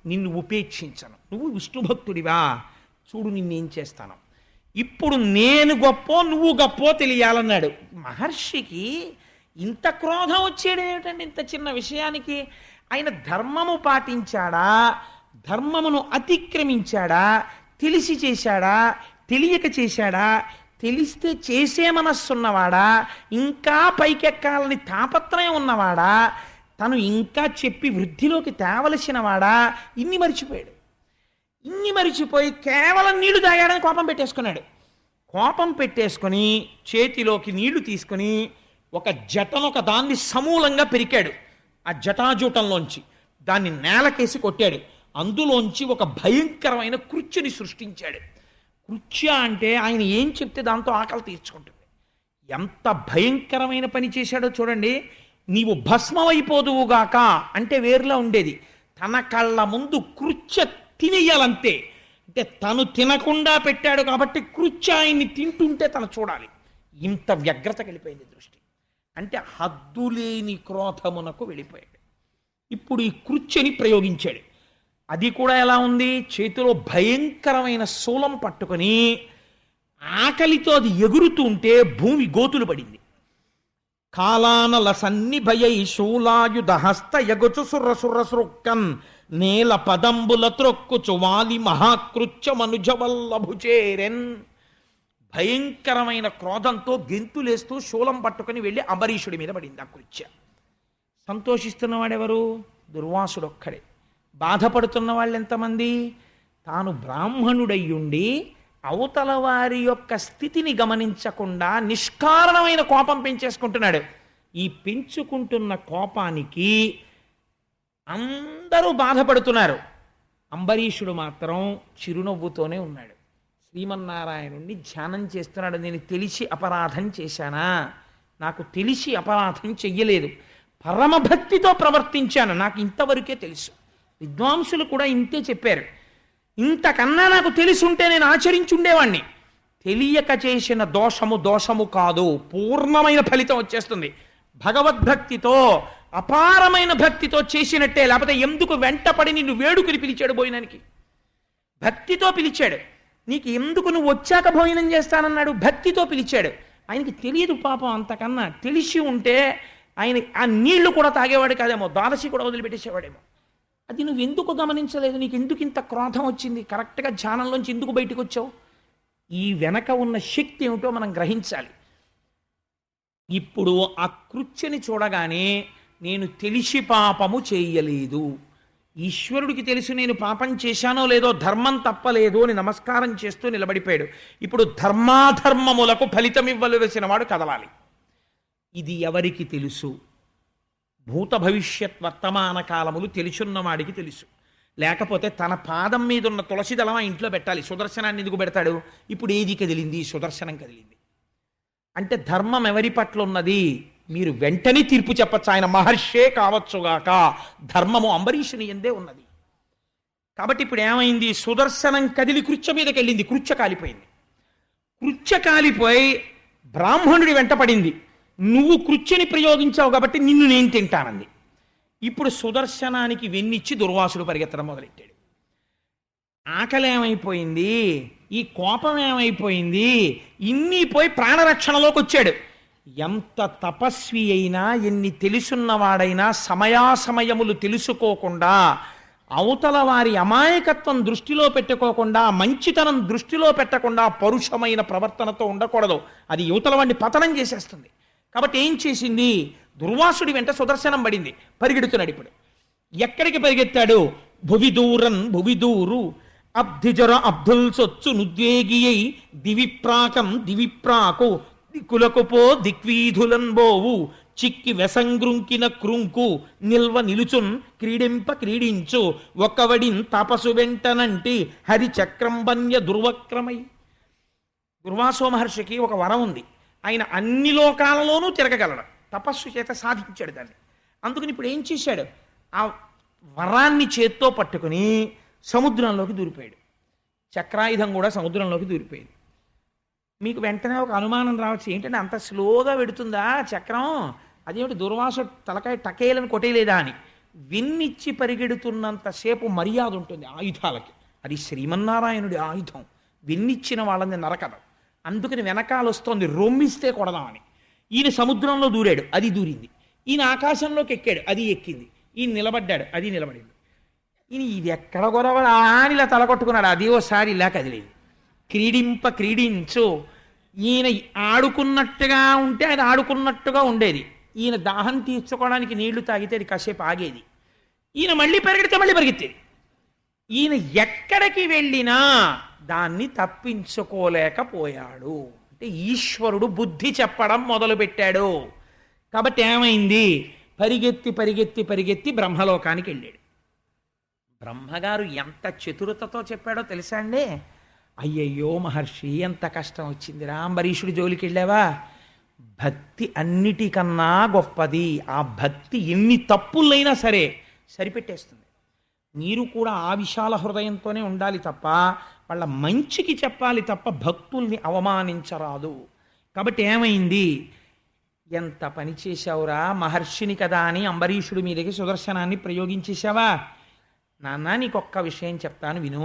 నిన్ను ఉపేక్షించను. నువ్వు విష్ణుభక్తుడివా, చూడు నిన్నేం చేస్తాను. ఇప్పుడు నేను గొప్పో నువ్వు గొప్పో తెలియాలన్నాడు. మహర్షికి ఇంత క్రోధం వచ్చేయడం ఏమిటండి ఇంత చిన్న విషయానికి? ఆయన ధర్మము పాటించాడా, ధర్మమును అతిక్రమించాడా, తెలిసి చేశాడా, తెలియక చేశాడా, తెలిస్తే చేసే మనస్సున్నవాడా, ఇంకా పైకెక్కాలని తాపత్రయం ఉన్నవాడా, తను ఇంకా చెప్పి వృద్ధిలోకి తేవలసిన వాడా, ఇన్ని మరిచిపోయాడు. ఇన్ని మరిచిపోయి కేవలం నీళ్లు తాగాడని కోపం పెట్టేసుకున్నాడు. కోపం పెట్టేసుకొని చేతిలోకి నీళ్లు తీసుకొని ఒక జటను ఒక దాన్ని సమూలంగా పెరికాడు. ఆ జటాజూటంలోంచి దాన్ని నేలకేసి కొట్టాడు. అందులోంచి ఒక భయంకరమైన కృత్యని సృష్టించాడు. కృత్య అంటే ఆయన ఏం చెప్తే దాంతో ఆకలి తీర్చుకుంటుంది. ఎంత భయంకరమైన పని చేశాడో చూడండి. నీవు భస్మమైపోదువుగాక అంటే వేరులా ఉండేది. తన కళ్ళ ముందు కృత్య తినేయాలంతే. అంటే తను తినకుండా పెట్టాడు కాబట్టి కృత్య ఆయన్ని తింటుంటే తను చూడాలి. ఇంత వ్యగ్రత వెళ్ళిపోయింది దృష్టి. అంటే హద్దులేని క్రోధమునకు వెళ్ళిపోయాడు. ఇప్పుడు ఈ కృత్యని ప్రయోగించాడు. అది కూడా ఎలా ఉంది? చేతిలో భయంకరమైన శూలం పట్టుకొని ఆకలితో అది ఎగురుతూ ఉంటే భూమి గోతులు పడింది. కాలానల సన్నిభయై శూలాయుధ హస్త ఎగుచు సుర్రసుర్రసురుక్కన్ నేల పదంబుల త్రొక్కుచు వాలి మహాకృత్యమనుజవల్లభుచేరెన్. భయంకరమైన క్రోధంతో గెంతులేస్తూ శూలం పట్టుకొని వెళ్ళి అంబరీషుడి మీద పడింది ఆ కృత్య. సంతోషిస్తున్నవాడెవరు? దుర్వాసుడొక్కడే. బాధపడుతున్న వాళ్ళు ఎంతమంది? తాను బ్రాహ్మణుడయ్యుండి అవతల వారి యొక్క స్థితిని గమనించకుండా నిష్కారణమైన కోపం పెంచేసుకుంటున్నాడు. ఈ పెంచుకుంటున్న కోపానికి అందరూ బాధపడుతున్నారు. అంబరీషుడు మాత్రం చిరునవ్వుతోనే ఉన్నాడు. శ్రీమన్నారాయణుణ్ణి ధ్యానం చేస్తున్నాడు. నేను తెలిసి అపరాధం చేశానా? నాకు తెలిసి అపరాధం చెయ్యలేదు, పరమభక్తితో ప్రవర్తించాను, నాకు ఇంతవరకే తెలుసు. విద్వాంసులు కూడా ఇంతే చెప్పారు. ఇంతకన్నా నాకు తెలిసుంటే నేను ఆచరించుండేవాణ్ణి. తెలియక చేసిన దోషము దోషము కాదు, పూర్ణమైన ఫలితం వచ్చేస్తుంది. భగవద్భక్తితో అపారమైన భక్తితో చేసినట్టే. లేకపోతే ఎందుకు వెంటపడి నిన్ను వేడుకుని పిలిచాడు భోజనానికి? భక్తితో పిలిచాడు. నీకు ఎందుకు నువ్వు వచ్చాక భోజనం చేస్తానన్నాడు? భక్తితో పిలిచాడు. ఆయనకి తెలియదు పాపం. అంతకన్నా తెలిసి ఉంటే ఆయన ఆ నీళ్లు కూడా తాగేవాడు కాదేమో, ద్వాదశి కూడా వదిలిపెట్టేసేవాడేమో. అది నువ్వు ఎందుకు గమనించలేదు? నీకు ఎందుకు ఇంత క్రోధం వచ్చింది? కరెక్ట్గా ధ్యానంలోంచి ఎందుకు బయటకు వచ్చావు? ఈ వెనక ఉన్న శక్తి ఏమిటో మనం గ్రహించాలి. ఇప్పుడు ఆ కృత్యని చూడగానే నేను తెలిసి పాపము చేయలేదు, ఈశ్వరుడికి తెలుసు నేను పాపం చేశానో లేదో, ధర్మం తప్పలేదు అని నమస్కారం చేస్తూ నిలబడిపోయాడు. ఇప్పుడు ధర్మాధర్మములకు ఫలితం ఇవ్వవలసిన వాడు కదలాలి. ఇది ఎవరికి తెలుసు? భూత భవిష్యత్ వర్తమాన కాలములు తెలుసున్నవాడికి తెలుసు. లేకపోతే తన పాదం మీద ఉన్న తులసి దళం ఆ ఇంట్లో పెట్టాలి. సుదర్శనాన్ని ఎందుకు పెడతాడు? ఇప్పుడు ఏది కదిలింది? సుదర్శనం కదిలింది. అంటే ధర్మం ఎవరి పట్ల ఉన్నది? మీరు వెంటనే తీర్పు చెప్పచ్చు. ఆయన మహర్షే కావచ్చుగాక, ధర్మము అంబరీషుని ఎందే ఉన్నది. కాబట్టి ఇప్పుడు ఏమైంది? సుదర్శనం కదిలి కృత్య మీదకి వెళ్ళింది. కృత్య కాలిపోయింది. కృత్య కాలిపోయి బ్రాహ్మణుడి వెంట పడింది. నువ్వు కృత్యని ప్రయోగించావు కాబట్టి నిన్ను నేను తింటానంది. ఇప్పుడు సుదర్శనానికి వెన్నిచ్చి దుర్వాసుడు పరిగెత్తడం మొదలెట్టాడు. ఆకలి ఏమైపోయింది, ఈ కోపం ఏమైపోయింది, ఇన్ని పోయి ప్రాణరక్షణలోకి వచ్చాడు. ఎంత తపస్వి అయినా, ఎన్ని తెలుసున్నవాడైనా సమయాసమయములు తెలుసుకోకుండా అవతల వారి అమాయకత్వం దృష్టిలో పెట్టుకోకుండా, మంచితనం దృష్టిలో పెట్టకుండా పరుషమైన ప్రవర్తనతో ఉండకూడదు. అది యువతల వాడిని పతనం చేసేస్తుంది. కాబట్టి ఏం చేసింది? దుర్వాసుడి వెంట సుదర్శనం పడింది. పరిగెడుతున్నాడు. ఇప్పుడు ఎక్కడికి పరిగెత్తాడు? భువిదూరన్ భువిదూరు అబ్ధిజర అబ్దుల్ సొచ్చు నుద్వేగియై దివిప్రాకం దివిప్రాకు దిక్కులకు పో దిక్వీధులన్ బోవు చిక్కి వెసంగ్రుంకిన క్రుంకు నిల్వ నిలుచున్ క్రీడింప క్రీడించు ఒక్కవడిన్ తపసు వెంటనంటి హరి చక్రంబన్య దుర్వక్రమై. దుర్వాసో మహర్షికి ఒక వరం ఉంది. ఆయన అన్ని లోకాలలోనూ తిరగగలడు. తపస్సు చేత సాధించాడు దాన్ని. అందుకని ఇప్పుడు ఏం చేశాడు? ఆ వరాన్ని చేత్తో పట్టుకుని సముద్రంలోకి దూరిపోయాడు. చక్రాయుధం కూడా సముద్రంలోకి దూరిపోయింది. మీకు వెంటనే ఒక అనుమానం రావచ్చు, ఏంటంటే అంత స్లోగా పెడుతుందా చక్రం? అదేమిటి దుర్వాస తలకాయ టకేలను కొట్టేయలేదా అని. విన్నిచ్చి పరిగెడుతున్నంతసేపు మర్యాద ఉంటుంది ఆయుధాలకి. అది శ్రీమన్నారాయణుడి ఆయుధం. విన్నిచ్చిన వాళ్ళని నరకదు. అందుకని వెనకాల వస్తోంది, రొమ్మిస్తే కొడదామని. ఈయన సముద్రంలో దూరాడు, అది దూరింది. ఈయన ఆకాశంలోకి ఎక్కాడు, అది ఎక్కింది. ఈయన నిలబడ్డాడు, అది నిలబడింది. ఈయన ఇది ఎక్కడ గొడవడా అని ఇలా తలకొట్టుకున్నాడు. అది ఓసారి ఇలా కదిలింది. క్రీడింప క్రీడించు. ఈయన ఆడుకున్నట్టుగా ఉంటే ఆయన ఆడుకున్నట్టుగా ఉండేది. ఈయన దాహం తీర్చుకోవడానికి నీళ్లు తాగితే అది కాసేపు ఆగేది. ఈయన మళ్ళీ పరిగెడితే మళ్ళీ పరిగెత్తేది. ఈయన ఎక్కడికి వెళ్ళినా దాన్ని తప్పించుకోలేకపోయాడు. అంటే ఈశ్వరుడు బుద్ధి చెప్పడం మొదలుపెట్టాడు. కాబట్టి ఏమైంది? పరిగెత్తి పరిగెత్తి పరిగెత్తి బ్రహ్మలోకానికి వెళ్ళాడు. బ్రహ్మగారు ఎంత చతురతతో చెప్పాడో తెలుసా అండి? అయ్యయ్యో మహర్షి, ఎంత కష్టం వచ్చిందిరా, అంబరీషుడి జోలికి వెళ్ళావా? భక్తి అన్నిటికన్నా గొప్పది. ఆ భక్తి ఎన్ని తప్పులైనా సరే సరిపెట్టేస్తుంది. మీరు కూడా ఆ విశాల హృదయంతోనే ఉండాలి తప్ప, వాళ్ళ మంచికి చెప్పాలి తప్ప భక్తుల్ని అవమానించరాదు. కాబట్టి ఏమైంది? ఎంత పని చేశావురా, మహర్షిని కదా అని అంబరీషుడి మీదకి సుదర్శనాన్ని ప్రయోగించేశావా? నాన్న నీకొక్క విషయం చెప్తాను విను.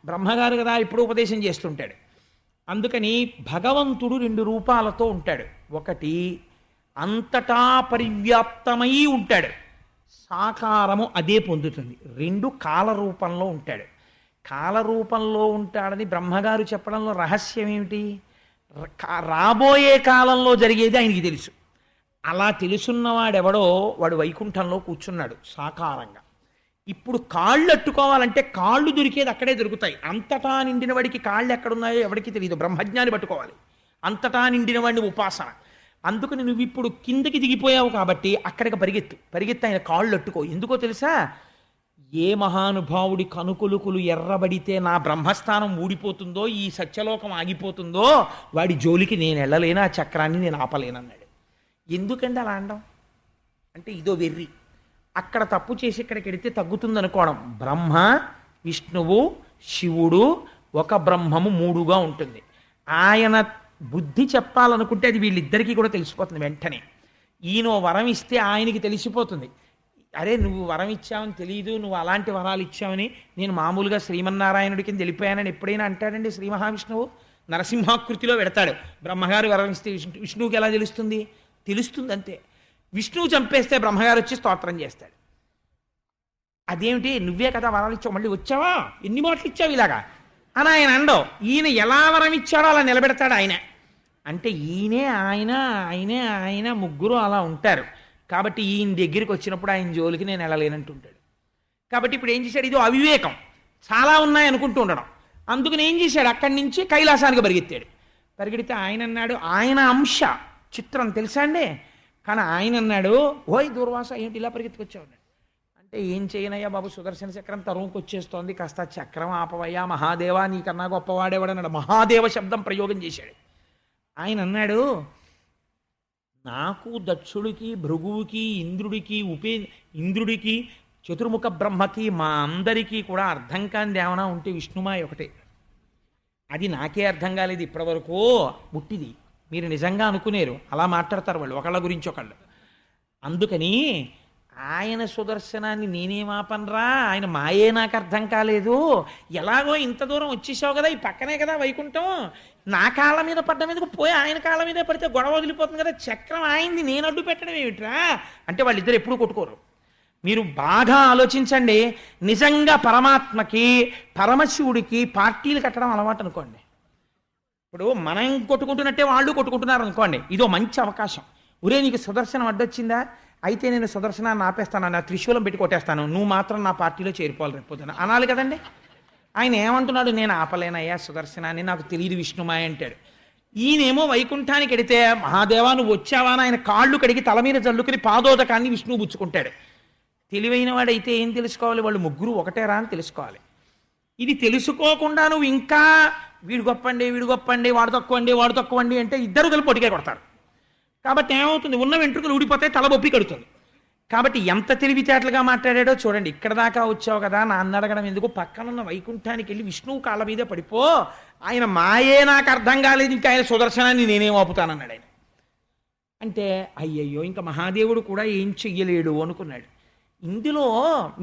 బ్రహ్మగారు కదా ఇప్పుడు ఉపదేశం చేస్తుంటాడు. అందుకని భగవంతుడు 2 రూపాలతో ఉంటాడు. ఒకటి అంతటా పరివ్యాప్తమై ఉంటాడు, సాకారము అదే పొందుతుంది. 2 కాలరూపంలో ఉంటాడు. కాలరూపంలో ఉంటాడని బ్రహ్మగారు చెప్పడంలో రహస్యం ఏమిటి? రాబోయే కాలంలో జరిగేది ఆయనకి తెలుసు. అలా తెలుసున్నవాడెవడో వాడు వైకుంఠంలో కూర్చున్నాడు సాకారంగా. ఇప్పుడు కాళ్ళు అట్టుకోవాలంటే కాళ్ళు దొరికేది అక్కడే దొరుకుతాయి. అంతటా నిండిన వాడికి కాళ్ళు ఎక్కడున్నాయో ఎవరికి తెలియదు. బ్రహ్మజ్ఞాని పట్టుకోవాలి. అంతటా నిండిన వాడిని ఉపాసన. అందుకని నువ్వు ఇప్పుడు కిందకి దిగిపోయావు కాబట్టి అక్కడికి పరిగెత్తి ఆయన కాళ్ళు అట్టుకో. ఎందుకో తెలుసా? ఏ మహానుభావుడి కనుకొలుకులు ఎర్రబడితే నా బ్రహ్మస్థానం ఊడిపోతుందో, ఈ సత్యలోకం ఆగిపోతుందో, వాడి జోలికి నేను వెళ్ళలేను, ఆ చక్రాన్ని నేను ఆపలేనన్నాడు. ఎందుకంటే అలా అనడం అంటే ఇదో వెర్రి. అక్కడ తప్పు చేసి ఇక్కడికి వెడితే తగ్గుతుంది అనుకోవడం. బ్రహ్మ, విష్ణువు, శివుడు ఒక బ్రహ్మము 3గా ఉంటుంది. ఆయన బుద్ధి చెప్పాలనుకుంటే అది వీళ్ళిద్దరికీ కూడా తెలిసిపోతుంది వెంటనే. ఈయన వరం ఇస్తే ఆయనకి తెలిసిపోతుంది, అరే నువ్వు వరం ఇచ్చావని తెలియదు, నువ్వు అలాంటి వరాలు ఇచ్చావని. నేను మామూలుగా శ్రీమన్నారాయణుడికి తెలిపానని ఎప్పుడైనా అంటాడండి శ్రీ మహావిష్ణువు? నరసింహాకృతిలో పెడతాడు. బ్రహ్మగారు వరం ఇస్తే విష్ణువుకి ఎలా తెలుస్తుంది? తెలుస్తుంది అంతే. విష్ణువు చంపేస్తే బ్రహ్మగారు వచ్చి స్తోత్రం చేస్తాడు. అదేమిటి, నువ్వే కదా వరాలు ఇచ్చావు, మళ్ళీ వచ్చావా, ఎన్ని మాటలు ఇచ్చావు ఇలాగా అని ఆయన అండో. ఈయన ఎలా వరం ఇచ్చాడో అలా నిలబెడతాడు ఆయన. అంటే ఈయనే ఆయన, ఆయనే ఆయన, ముగ్గురు అలా ఉంటారు. కాబట్టి ఈయన దగ్గరికి వచ్చినప్పుడు ఆయన జోలికి నేను వెళ్ళలేనంటుంటాడు. కాబట్టి ఇప్పుడు ఏం చేశాడు? ఇదో అవివేకం, చాలా ఉన్నాయి అనుకుంటూ ఉండడం. అందుకని ఏం చేశాడు? అక్కడి నుంచి కైలాసానికి పరిగెత్తాడు. పరిగెడితే ఆయన అన్నాడు, ఆయన అంశ చిత్రం తెలుసా అండి? కానీ ఆయన అన్నాడు, ఓయ్ దుర్వాస ఏంటి ఇలా పరిగెత్తుకొచ్చావు అంటే, ఏం చేయనయ్యా బాబు, సుదర్శన చక్రం తరువుకు వచ్చేస్తోంది, కాస్త చక్రం ఆపవయ్యా మహాదేవా, నీకన్నా గొప్పవాడేవాడన్నాడు. మహాదేవ శబ్దం ప్రయోగం చేశాడు. ఆయన అన్నాడు, నాకు దక్షుడికి భృగువుకి ఇంద్రుడికి చతుర్ముఖ బ్రహ్మకి మా అందరికీ కూడా అర్థం కానిది ఏమైనా ఉంటే విష్ణుమాయ ఒకటే. అది నాకే అర్థం కాలేదు ఇప్పటివరకు. ముట్టిది మీరు నిజంగా అనుకునేరు. అలా మాట్లాడతారు వాళ్ళు ఒకళ్ళ గురించి ఒకళ్ళు. అందుకని ఆయన సుదర్శనాన్ని నేనేమాపనరా, ఆయన మాయే నాకు అర్థం కాలేదు. ఎలాగో ఇంత దూరం వచ్చేసావు కదా, ఈ పక్కనే కదా వైకుంఠం, నా కాళ్ళ మీద పడ్డ మీదకు పోయి ఆయన కాళ్ళ మీద పడితే గొడవ వదిలిపోతుంది కదా, చక్రం ఆయన్ని నేను అడ్డు పెట్టడం ఏమిట్రా అంటే వాళ్ళిద్దరు ఎప్పుడూ కొట్టుకోరు. మీరు బాగా ఆలోచించండి. నిజంగా పరమాత్మకి పరమశివుడికి పార్టీలు కట్టడం అలవాటు అనుకోండి. ఇప్పుడు మనం కొట్టుకుంటున్నట్టే వాళ్ళు కొట్టుకుంటున్నారు అనుకోండి, ఇదో మంచి అవకాశం. ఒరే నీకు సుదర్శనం అడ్డొచ్చిందా, అయితే నేను సుదర్శనాన్ని ఆపేస్తాను, నా త్రిశూలం పెట్టి కొట్టేస్తాను, నువ్వు మాత్రం నా పార్టీలో చేరిపోవాలి రేపొద్దున అనాలి కదండి. ఆయన ఏమంటున్నాడు, నేను ఆపలేనయ్యా సుదర్శనాన్ని, నాకు తెలియదు విష్ణుమాయ అంటాడు. ఈయనేమో వైకుంఠానికి వెడితే మహాదేవా నువ్వు వచ్చావా అని ఆయన కాళ్ళు కడిగి తల మీద జల్లుకుని పాదోదకాన్ని విష్ణువు పుచ్చుకుంటాడు. తెలివైన వాడైతే ఏం తెలుసుకోవాలి, వాళ్ళు ముగ్గురు ఒకటేరా అని తెలుసుకోవాలి. ఇది తెలుసుకోకుండా నువ్వు ఇంకా వీడు గొప్పండి వీడు గొప్పండి వాడు తక్కువండి వాడు తక్కువండి అంటే ఇద్దరు కలిపి పొటికే కొడతారు. కాబట్టి ఏమవుతుంది, ఉన్న వెంట్రుకలు ఊడిపోతాయి, తల బొప్పి కడుతుంది. కాబట్టి ఎంత తెలివితేటలుగా మాట్లాడాడో చూడండి. ఇక్కడ దాకా వచ్చావు కదా నాన్న అడగడం ఎందుకు, పక్కనున్న వైకుంఠానికి వెళ్ళి విష్ణువు కాళ్ళ మీద పడిపో, ఆయన మాయే నాకు అర్థం కాలేదు, ఇంకా ఆయన సుదర్శనాన్ని నేనేం ఆపుతానన్నాడు ఆయన. అంటే అయ్యయ్యో ఇంకా మహాదేవుడు కూడా ఏం చెయ్యలేడు అనుకున్నాడు. ఇందులో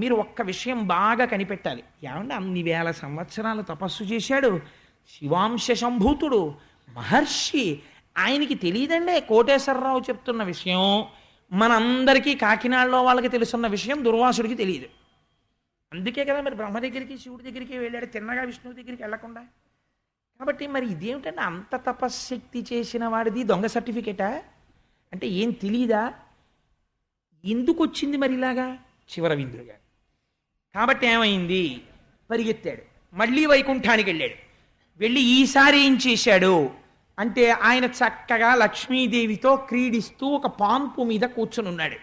మీరు ఒక్క విషయం బాగా కనిపెట్టాలి. ఏమంటే అన్ని వేల సంవత్సరాలు తపస్సు చేశాడు, శివాంశ సంభూతుడు మహర్షి, ఆయనకి తెలియదండే కోటేశ్వరరావు చెప్తున్న విషయం, మనందరికీ కాకినాడలో వాళ్ళకి తెలుసున్న విషయం దుర్వాసుడికి తెలియదు. అందుకే కదా మరి బ్రహ్మ దగ్గరికి శివుడి దగ్గరికి వెళ్ళాడు, తిన్నగా విష్ణువు దగ్గరికి వెళ్లకుండా. కాబట్టి మరి ఇదేమిటంటే అంత తపశ్శక్తి చేసిన వాడిది దొంగ సర్టిఫికేటా అంటే ఏం తెలీదా, ఎందుకు వచ్చింది మరి ఇలాగా శివరవీంద్రుగా. కాబట్టి ఏమైంది, పరిగెత్తాడు, మళ్ళీ వైకుంఠానికి వెళ్ళాడు. వెళ్ళి ఈసారి ఏం చేశాడు అంటే ఆయన చక్కగా లక్ష్మీదేవితో క్రీడిస్తూ ఒక పాన్పు మీద కూర్చుని ఉన్నాడు.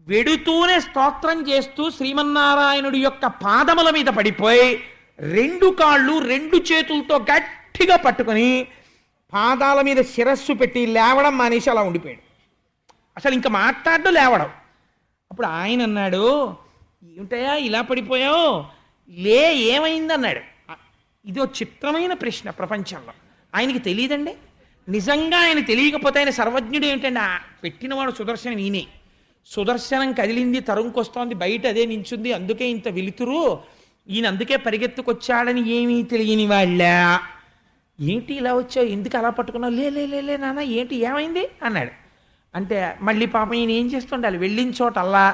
వెడుతూనే స్తోత్రం చేస్తూ శ్రీమన్నారాయణుడి యొక్క పాదముల మీద పడిపోయి రెండు కాళ్ళు రెండు చేతులతో గట్టిగా పట్టుకొని పాదాల మీద శిరస్సు పెట్టి లేవడం మానేసి అలా ఉండిపోయాడు. అసలు ఇంకా మాట్లాడడం లేవడం. అప్పుడు ఆయన అన్నాడు, ఏమిటయా ఇలా పడిపోయావు, లే ఏమైందన్నాడు. ఇదో చిత్రమైన ప్రశ్న ప్రపంచంలో. ఆయనకి తెలియదండి. నిజంగా ఆయన తెలియకపోతే ఆయన సర్వజ్ఞుడు ఏమిటండి, పెట్టినవాడు సుదర్శనం ఈయనే. సుదర్శనం కదిలింది, తరుంకొస్తోంది, బయట అదే నించుంది, అందుకే ఇంత వెలుతురు, ఈయన అందుకే పరిగెత్తుకొచ్చాడని ఏమీ తెలియని వాళ్ళ. ఏంటి ఇలా వచ్చావు, ఎందుకు అలా పట్టుకున్నావు, లే లే లే నాన్న ఏంటి ఏమైంది అన్నాడు. అంటే మళ్ళీ పాపం ఈయన ఏం చేస్తుండాలి, వెళ్ళిన చోట అల్లా,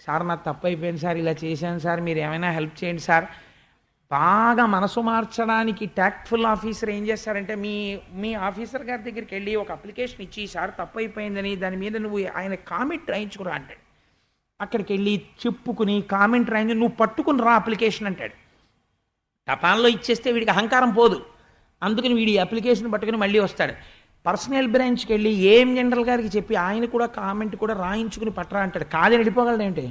సార్ నాకు తప్పు అయిపోయింది సార్, ఇలా చేశాను సార్, మీరు ఏమైనా హెల్ప్ చేయండి సార్. బాగా మనసు మార్చడానికి ట్యాక్ట్ఫుల్ ఆఫీసర్ ఏం చేస్తారంటే మీ ఆఫీసర్ గారి దగ్గరికి వెళ్ళి ఒక అప్లికేషన్ ఇచ్చి సార్ తప్పు అయిపోయిందని దాని మీద నువ్వు ఆయన కామెంట్ రాయించుకురా అంటాడు. అక్కడికి వెళ్ళి చెప్పుకుని కామెంట్ రాయించి నువ్వు పట్టుకుని రా అప్లికేషన్ అంటాడు. టపాల్లో ఇచ్చేస్తే వీడికి అహంకారం పోదు, అందుకని వీడి అప్లికేషన్ పట్టుకుని మళ్ళీ వస్తాడు. పర్సనల్ బ్రాంచ్కి వెళ్ళి ఏం జనరల్ గారికి చెప్పి ఆయన కూడా కామెంట్ కూడా రాయించుకుని పట్టరా అంటాడు. కాదని వెళ్ళిపోగలడు ఏంటి,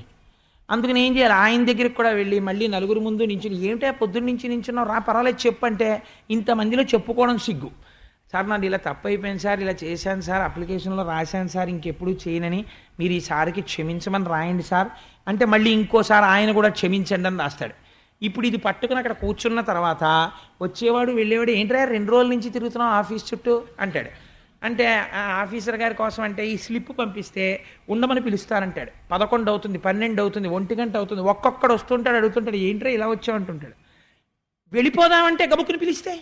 అందుకని ఏం చేయాలి, ఆయన దగ్గరికి కూడా వెళ్ళి మళ్ళీ నలుగురు ముందు నించుని ఏమిటా పొద్దున్న నుంచి నించున్నావు, రా పర్వాలేదు చెప్పు అంటే ఇంతమందిలో చెప్పుకోవడం సిగ్గు. సార్ నాది ఇలా తప్పు అయిపోయింది సార్, ఇలా చేశాను సార్, అప్లికేషన్లో రాశాను సార్, ఇంకెప్పుడు చేయనని, మీరు ఈసారికి క్షమించమని రాయండి సార్ అంటే మళ్ళీ ఇంకోసారి ఆయన కూడా క్షమించండి అని రాస్తాడు. ఇప్పుడు ఇది పట్టుకుని అక్కడ కూర్చున్న తర్వాత వచ్చేవాడు వెళ్ళేవాడు ఏంట్రా 2 రోజుల నుంచి తిరుగుతున్నావు ఆఫీస్ చుట్టూ అంటాడు. అంటే ఆఫీసర్ గారి కోసం అంటే ఈ స్లిప్ పంపిస్తే ఉండమని పిలుస్తారంటాడు. 11 అవుతుంది, 12 అవుతుంది, 1 గంట అవుతుంది, ఒక్కొక్కడు వస్తుంటాడు, అడుగుతుంటాడు ఏంట్రా ఇలా వచ్చావు అంటుంటాడు. వెళ్ళిపోదామంటే గబుక్కుని పిలిస్తే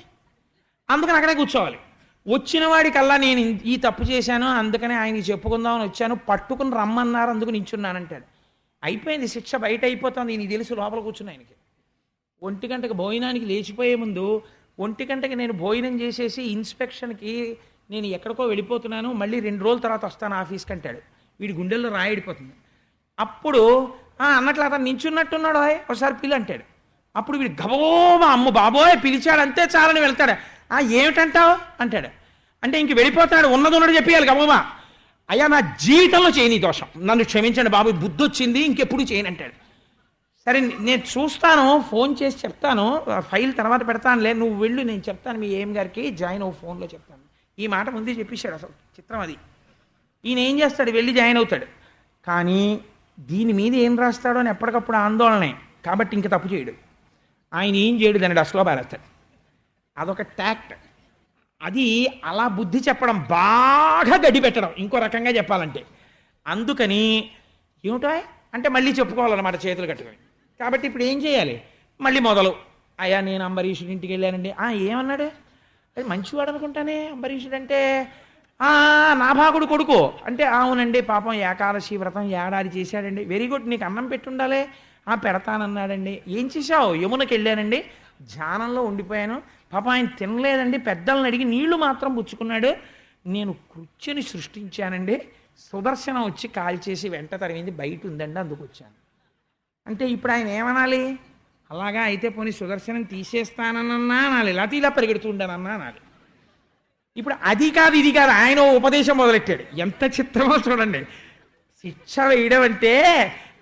అందుకని అక్కడే కూర్చోవాలి. వచ్చిన వాడికల్లా నేను ఈ తప్పు చేశాను అందుకని ఆయనకి చెప్పుకుందామని వచ్చాను, పట్టుకుని రమ్మన్నారు అందుకు నించున్నానంటాడు. అయిపోయింది శిక్ష, బయట అయిపోతుంది, నీకు తెలుసు లోపల కూర్చున్న ఆయనకి. 1 గంటకు భోజనానికి లేచిపోయే ముందు 1 గంటకి నేను భోజనం చేసేసి ఇన్స్పెక్షన్కి నేను ఎక్కడికో వెళ్ళిపోతున్నాను, మళ్ళీ 2 రోజుల తర్వాత వస్తాను ఆఫీస్కి అంటాడు. వీడి గుండెల్లో రాయిడిపోతుంది. అప్పుడు అన్నట్లు అతను నించున్నట్టున్నాడు, ఒకసారి పిల్లి అంటాడు. అప్పుడు వీడు గబోబా అమ్మ బాబోయ్ పిలిచాడు అంతే చాలని వెళ్తాడు. ఏమిటంటావు అంటాడు. అంటే ఇంక వెళ్ళిపోతాడు, ఉన్నది చెప్పేయాలి గబోబా, అయ్యా నా జీవితంలో చేయని దోషం, నన్ను క్షమించండి బాబు, బుద్ధి వచ్చింది, ఇంకెప్పుడు చేయను అంటాడు. సరే నేను చూస్తాను, ఫోన్ చేసి చెప్తాను, ఫైల్ తర్వాత పెడతానులే, నువ్వు వెళ్ళు నేను చెప్తాను మీ ఏం గారికి, జాయిన్ అవ్వు ఫోన్లో చెప్తాను. ఈ మాట ముందే చెప్పేశాడు. అసలు చిత్రం అది. ఈయన ఏం చేస్తాడు, వెళ్ళి జాయిన్ అవుతాడు. కానీ దీని మీద ఏం రాస్తాడో అని ఎప్పటికప్పుడు ఆందోళనే, కాబట్టి ఇంక తప్పు చేయడు. ఆయన ఏం చేయడు, దాన్ని డస్ట్లో పారేస్తాడు. అదొక ట్యాక్ట్. అది అలా బుద్ధి చెప్పడం, బాగా గడి పెట్టడం ఇంకో రకంగా చెప్పాలంటే. అందుకని ఏమిటో అంటే మళ్ళీ చెప్పుకోవాలన్నమాట చేతులు కట్టుకొని. కాబట్టి ఇప్పుడు ఏం చేయాలి, మళ్ళీ మొదలు. అయ్యా నేను అంబరీషుడి ఇంటికి వెళ్ళానండి. ఏమన్నాడు, అది మంచివాడు అనుకుంటానే అంబరీషుడు అంటే, "ఆ, నాభాగుడు కొడుకు అంటే అవునండి పాపం ఏకాదశి వ్రతం ఏడాది చేశాడండి. వెరీ గుడ్, నీకు అన్నం పెట్టుండాలే. పెడతానన్నాడండి. ఏం చేశావు? యమునకి వెళ్ళానండి, ధ్యానంలో ఉండిపోయాను. పాపం ఆయన తినలేదండి, పెద్దలను అడిగి నీళ్లు మాత్రం పుచ్చుకున్నాడు. నేను కృత్యని సృష్టించానండి, సుదర్శనం వచ్చి కాల్చేసి వెంట తరిగింది, బయట ఉందండి, అందుకు వచ్చాను." అంటే ఇప్పుడు ఆయన ఏమనాలి? అలాగా అయితే పోనీ సుదర్శనం తీసేస్తానన్నా అనాలి, లేకపోతే ఇలా పరిగెడుతుండానన్నా అనాలి. ఇప్పుడు అది కాదు ఇది కాదు, ఆయన ఓ ఉపదేశం మొదలెట్టాడు. ఎంత చిత్రమో చూడండి. శిక్ష వేయడం అంటే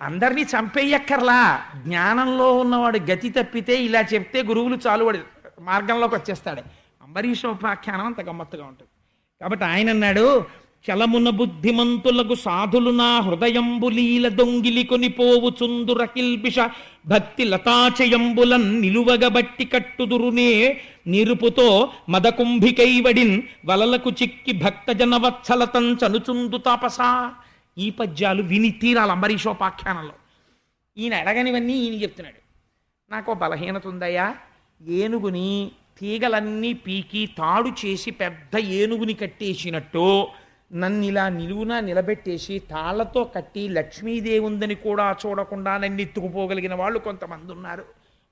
అందరినీ చంపేయక్కర్లా. జ్ఞానంలో ఉన్నవాడు గతి తప్పితే ఇలా చెప్తే గురువులు చాలు వాడు మార్గంలోకి వచ్చేస్తాడు. అంబరీష ఉపాఖ్యానం అంత గమ్మత్తుగా ఉంటుంది. కాబట్టి ఆయన అన్నాడు, చలమున బుద్ధిమంతులకు సాధులు నా హృదయంబులీల దొంగిలి కొనిపోవు చుందుర కిల్బిష భక్తి లతాచయంబులన్ నిలువగబట్టి కట్టుదురునే నిరుపుతో మదకుంభికైవడిన్ వలలకు చిక్కి భక్తజనవత్సలతం చనుచుందు తాపసా. ఈ పద్యాలు విని తీరాలి అంబరీషోపాఖ్యానంలో. ఈయన అడగనివన్నీ ఈయన చెప్తున్నాడు. నాకు బలహీనత ఉందయ్యా, ఏనుగుని తీగలన్నీ పీకి తాడు చేసి పెద్ద ఏనుగుని కట్టేసినట్టు నన్ను ఇలా నిలువున నిలబెట్టేసి తాళ్లతో కట్టి లక్ష్మీదేవి ఉందని కూడా చూడకుండా నన్ను ఎత్తుకుపోగలిగిన వాళ్ళు కొంతమంది ఉన్నారు.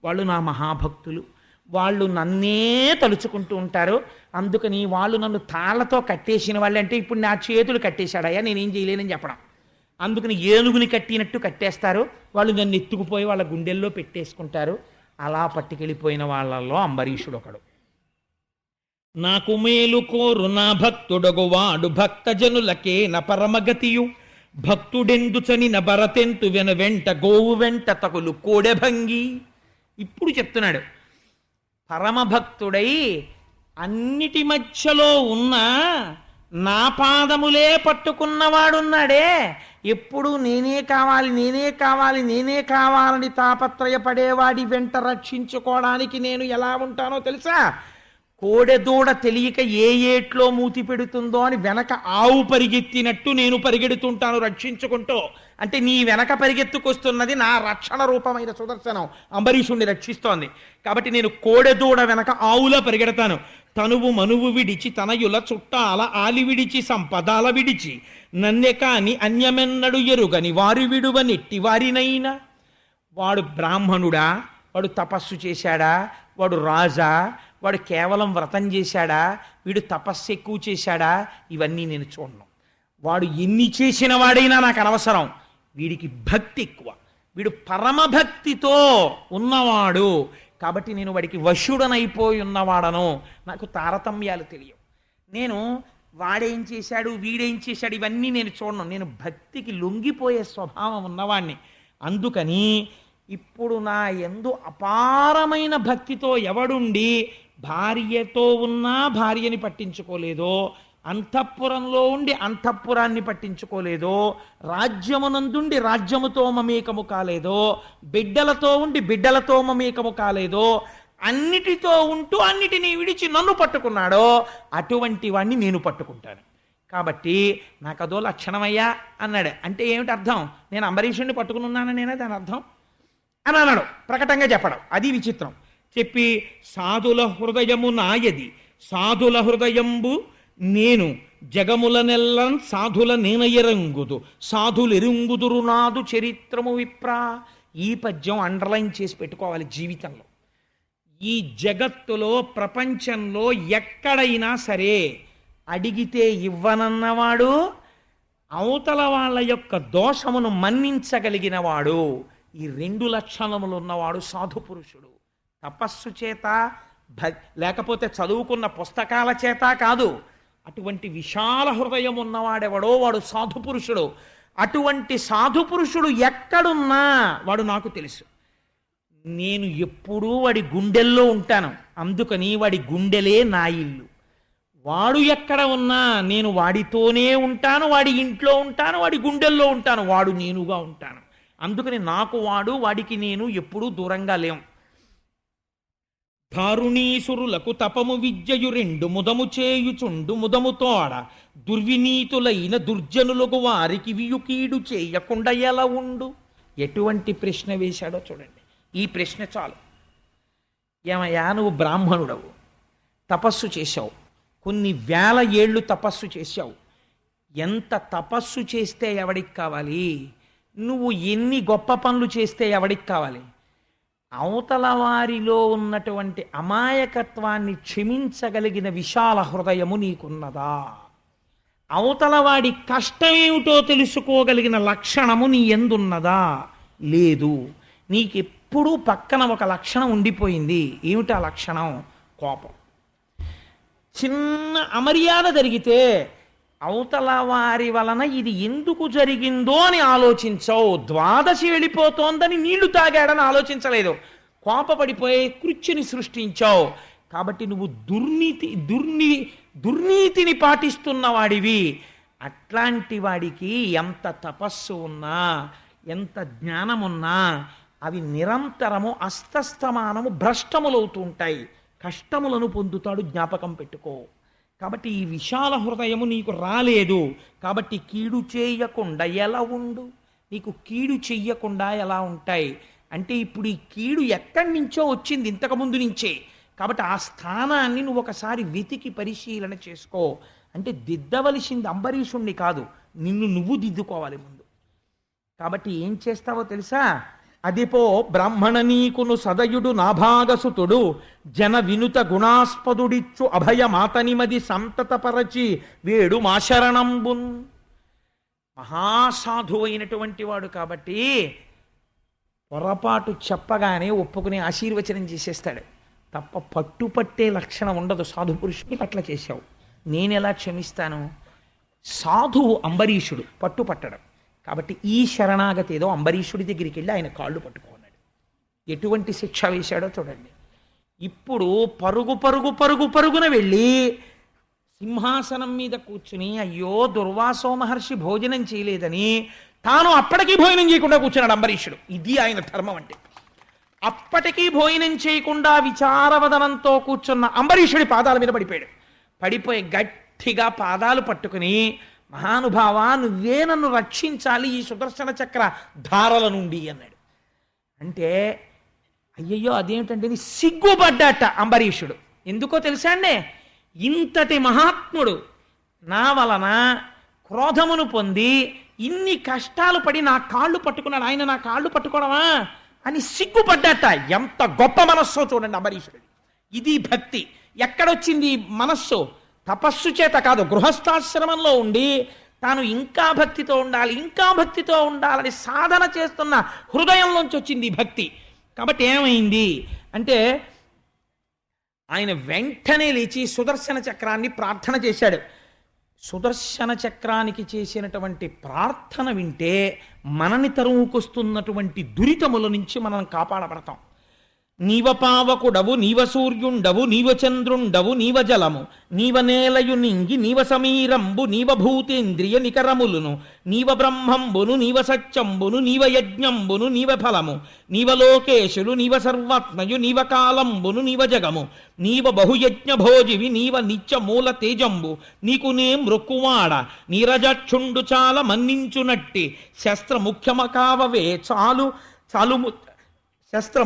వాళ్ళు నా మహాభక్తులు, వాళ్ళు నన్నే తలుచుకుంటూ ఉంటారు. అందుకని వాళ్ళు నన్ను తాళ్లతో కట్టేసిన వాళ్ళు అంటే ఇప్పుడు నా చేతులు కట్టేశాడయ్యా, నేనేం చేయలేనని చెప్పడం. అందుకని ఏనుగుని కట్టినట్టు కట్టేస్తారు, వాళ్ళు నన్ను ఎత్తుకుపోయి వాళ్ళ గుండెల్లో పెట్టేసుకుంటారు. అలా పట్టుకెళ్ళిపోయిన వాళ్ళల్లో అంబరీషుడు ఒకడు. నాకు మేలు కోరు నా భక్తుడగువాడు భక్తజనులకే న పరమగతియు భక్తుడెందుచని న భరతెంతు వెంట గోవు వెంట తగులు కోడెభంగి. ఇప్పుడు చెప్తున్నాడు, పరమభక్తుడై అన్నిటి మధ్యలో ఉన్న నా పాదములే పట్టుకున్నవాడున్నాడే, ఎప్పుడు నేనే కావాలి నేనే కావాలి నేనే కావాలని తాపత్రయపడేవాడి వెంట రక్షించుకోవడానికి నేను ఎలా ఉంటానో తెలుసా? కోడెదూడ తెలియక ఏ ఏట్లో మూతి పెడుతుందో అని వెనక ఆవు పరిగెత్తినట్టు నేను పరిగెడుతుంటాను రక్షించుకుంటూ. అంటే నీ వెనక పరిగెత్తుకొస్తున్నది నా రక్షణ రూపమైన సుదర్శనం, అంబరీషుణ్ణి రక్షిస్తోంది. కాబట్టి నేను కోడెదూడ వెనక ఆవులా పరిగెడతాను. తనువు మనువు విడిచి తనయుల చుట్టాల ఆలి విడిచి సంపదాల విడిచి నన్నె కాని అన్యమెన్నడు ఎరుగని వారి విడువ నెట్టి వారినైనా. వాడు బ్రాహ్మణుడా, వాడు తపస్సు చేశాడా, వాడు రాజా, వాడు కేవలం వ్రతం చేశాడా, వీడు తపస్సు ఎక్కువ చేశాడా, ఇవన్నీ నేను చూడను. వాడు ఎన్ని చేసిన వాడైనా నాకు అనవసరం, వీడికి భక్తి ఎక్కువ, వీడు పరమభక్తితో ఉన్నవాడు కాబట్టి నేను వాడికి వశుడనైపోయి ఉన్నవాడను. నాకు తారతమ్యాలు తెలియవు. నేను వాడేం చేశాడు వీడేం చేశాడు ఇవన్నీ నేను చూడను. నేను భక్తికి లొంగిపోయే స్వభావం ఉన్నవాణ్ణి. అందుకని ఇప్పుడు నా యందు అపారమైన భక్తితో ఎవడుండి భార్యతో ఉన్నా భార్యని పట్టించుకోలేదో, అంతఃపురంలో ఉండి అంతఃపురాన్ని పట్టించుకోలేదో, రాజ్యమునందుండి రాజ్యముతో మమేకము కాలేదో, బిడ్డలతో ఉండి బిడ్డలతో మమేకము కాలేదో, అన్నిటితో ఉంటూ అన్నిటినీ విడిచి నన్ను పట్టుకున్నాడో అటువంటి వాణ్ణి నేను పట్టుకుంటాను. కాబట్టి నాకు అదో లక్షణమయ్యా అన్నాడు. అంటే ఏమిటి అర్థం? నేను అంబరీషుణ్ణి పట్టుకుని ఉన్నాననేనా దాని అర్థం అని అన్నాడు. ప్రకటంగా చెప్పడం అది విచిత్రం. చెప్పి సాధుల హృదయము నాయది, సాధుల హృదయంబు నేను జగములనెల్లం సాధుల నేనయరంగుదు, సాధులెరుంగుదురు నాదు చరిత్రము విప్రా. ఈ పద్యం అండర్లైన్ చేసి పెట్టుకోవాలి జీవితంలో. ఈ జగత్తులో ప్రపంచంలో ఎక్కడైనా సరే అడిగితే ఇవ్వనన్నవాడు, అవతల వాళ్ళ యొక్క దోషమును మన్నించగలిగిన వాడు, ఈ రెండు లక్షణములు ఉన్నవాడు సాధు పురుషుడు. తపస్సు చేత లేకపోతే చదువుకున్న పుస్తకాల చేత కాదు, అటువంటి విశాల హృదయం ఉన్నవాడెవడో వాడు సాధు పురుషుడు. అటువంటి సాధు పురుషుడు ఎక్కడున్నా వాడు నాకు తెలుసు. నేను ఎప్పుడూ వాడి గుండెల్లో ఉంటాను. అందుకని వాడి గుండెలే నా ఇల్లు. వాడు ఎక్కడ ఉన్నా నేను వాడితోనే ఉంటాను, వాడి ఇంట్లో ఉంటాను, వాడి గుండెల్లో ఉంటాను, వాడు నేనుగా ఉంటాను. అందుకని నాకు వాడు వాడికి నేను ఎప్పుడూ దూరంగా లేం. దారుణీసురులకు తపము విద్యయు రెండు ముదము చేయుచుండు ముదముతోడ దుర్వినీతులైన దుర్జనులకు వారికి వియుకీడు చేయకుండా ఎలా ఉండు. ఎటువంటి ప్రశ్న వేశాడో చూడండి. ఈ ప్రశ్న చాలు. ఏమయ్యా, నువ్వు బ్రాహ్మణుడవు, తపస్సు చేశావు, కొన్ని వేల ఏళ్ళు తపస్సు చేశావు. ఎంత తపస్సు చేస్తే ఎవడికి కావాలి? నువ్వు ఎన్ని గొప్ప పనులు చేస్తే ఎవడికి కావాలి? అవతల వారిలో ఉన్నటువంటి అమాయకత్వాన్ని క్షమించగలిగిన విశాల హృదయము నీకున్నదా? అవతల వాడి కష్టమేమిటో తెలుసుకోగలిగిన లక్షణము నీ ఎందున్నదా? లేదు. నీకెప్పుడూ పక్కన ఒక లక్షణం ఉండిపోయింది. ఏమిటా లక్షణం? కోపం. చిన్న అమర్యాద జరిగితే అవతల వారి వలన ఇది ఎందుకు జరిగిందో అని ఆలోచించవు. ద్వాదశి వెళ్ళిపోతోందని నీళ్లు తాగాడని ఆలోచించలేదు. కోపపడిపోయి కృత్యుని సృష్టించావు. కాబట్టి నువ్వు దుర్నీతిని పాటిస్తున్న వాడివి. అట్లాంటి వాడికి ఎంత తపస్సు ఉన్నా, ఎంత జ్ఞానమున్నా అవి నిరంతరము అస్తస్తమానము భ్రష్టములవుతూ ఉంటాయి. కష్టములను పొందుతాడు, జ్ఞాపకం పెట్టుకో. కాబట్టి ఈ విశాల హృదయము నీకు రాలేదు. కాబట్టి కీడు చేయకుండా ఎలా ఉండు? నీకు కీడు చెయ్యకుండా ఎలా ఉంటాయి అంటే, ఇప్పుడు ఈ కీడు ఎక్కడి నుంచో వచ్చింది, ఇంతకుముందు నుంచే. కాబట్టి ఆ స్థానాన్ని నువ్వు ఒకసారి వెతికి పరిశీలన చేసుకో. అంటే దిద్దవలసింది అంబరీషుణ్ణి కాదు, నిన్ను నువ్వు దిద్దుకోవాలి ముందు. కాబట్టి ఏం చేస్తావో తెలుసా? అదిపో బ్రాహ్మణ నీకును సదయుడు నాభాగసుతుడు జన వినుత గుణాస్పదుడిచ్చు అభయమాతనిమది సంతతపరచి వేడు మాశరణంబున్. మహాసాధు అయినటువంటి వాడు కాబట్టి పొరపాటు చెప్పగానే ఒప్పుకుని ఆశీర్వచనం చేసేస్తాడు తప్ప పట్టుపట్టే లక్షణం ఉండదు. సాధు పురుషుని పట్ల చేశావు, నేనెలా క్షమిస్తాను? సాధువు అంబరీషుడు పట్టుపట్టడం. కాబట్టి ఈ శరణాగతి ఏదో అంబరీషుడి దగ్గరికి వెళ్ళి ఆయన కాళ్ళు పట్టుకున్నాడు. ఎటువంటి శిక్ష వేశాడో చూడండి. ఇప్పుడు పరుగున వెళ్ళి సింహాసనం మీద కూర్చుని అయ్యో దుర్వాసో మహర్షి భోజనం చేయలేదని తాను అప్పటికీ భోజనం చేయకుండా కూర్చున్నాడు అంబరీషుడు. ఇది ఆయన ధర్మం అంటే. అప్పటికీ భోజనం చేయకుండా విచారవదనంతో కూర్చున్న అంబరీషుడి పాదాల మీద పడిపోయి గట్టిగా పాదాలు పట్టుకుని, మహానుభావ నువ్వే నన్ను రక్షించాలి ఈ సుదర్శన చక్ర ధారల నుండి అన్నాడు. అంటే అయ్యయ్యో అదేమిటంటే సిగ్గుపడ్డాట అంబరీషుడు. ఎందుకో తెలుసా అండి? ఇంతటి మహాత్ముడు నా వలన క్రోధమును పొంది ఇన్ని కష్టాలు పడి నా కాళ్ళు పట్టుకున్నాడు, ఆయన నా కాళ్ళు పట్టుకోవడమా అని సిగ్గుపడ్డాట. ఎంత గొప్ప మనస్సో చూడండి అంబరీషుడు. ఇది భక్తి. ఎక్కడొచ్చింది మనస్సు? తపస్సు చేత కాదు, గృహస్థాశ్రమంలో ఉండి తాను ఇంకా భక్తితో ఉండాలని సాధన చేస్తున్న హృదయంలోంచి వచ్చింది భక్తి. కాబట్టి ఏమైంది అంటే ఆయన వెంటనే లేచి సుదర్శన చక్రాన్ని ప్రార్థన చేశాడు. సుదర్శన చక్రానికి చేసినటువంటి ప్రార్థన వింటే మనని తరువుకొస్తున్నటువంటి దురితముల నుంచి మనం కాపాడబడతాం. నీవ పావకుడవు, నీవ సూర్యుండవు, నీవ చంద్రుండవు, నీవ జలము, నీవ నేలయు నింగి, నీవ సమీరంబు, నీవ భూతేంద్రియ నికరములును, నీవ బ్రహ్మంబును, నీవ సత్యంబును, నీవ యజ్ఞంబును, నీవ ఫలము, నీవ లోకేశులు, నీవ సర్వాత్మయు, నీవ కాలంబును, నీవ జగము, నీవ బహుయజ్ఞ భోజివి, నీవ నిత్య మూల తేజంబు, నీకు నే మృక్కువాడ, నీరజక్షుండు చాల మన్నించునట్టి శస్త్ర ముఖ్యమకావవే చాలు శస్త్ర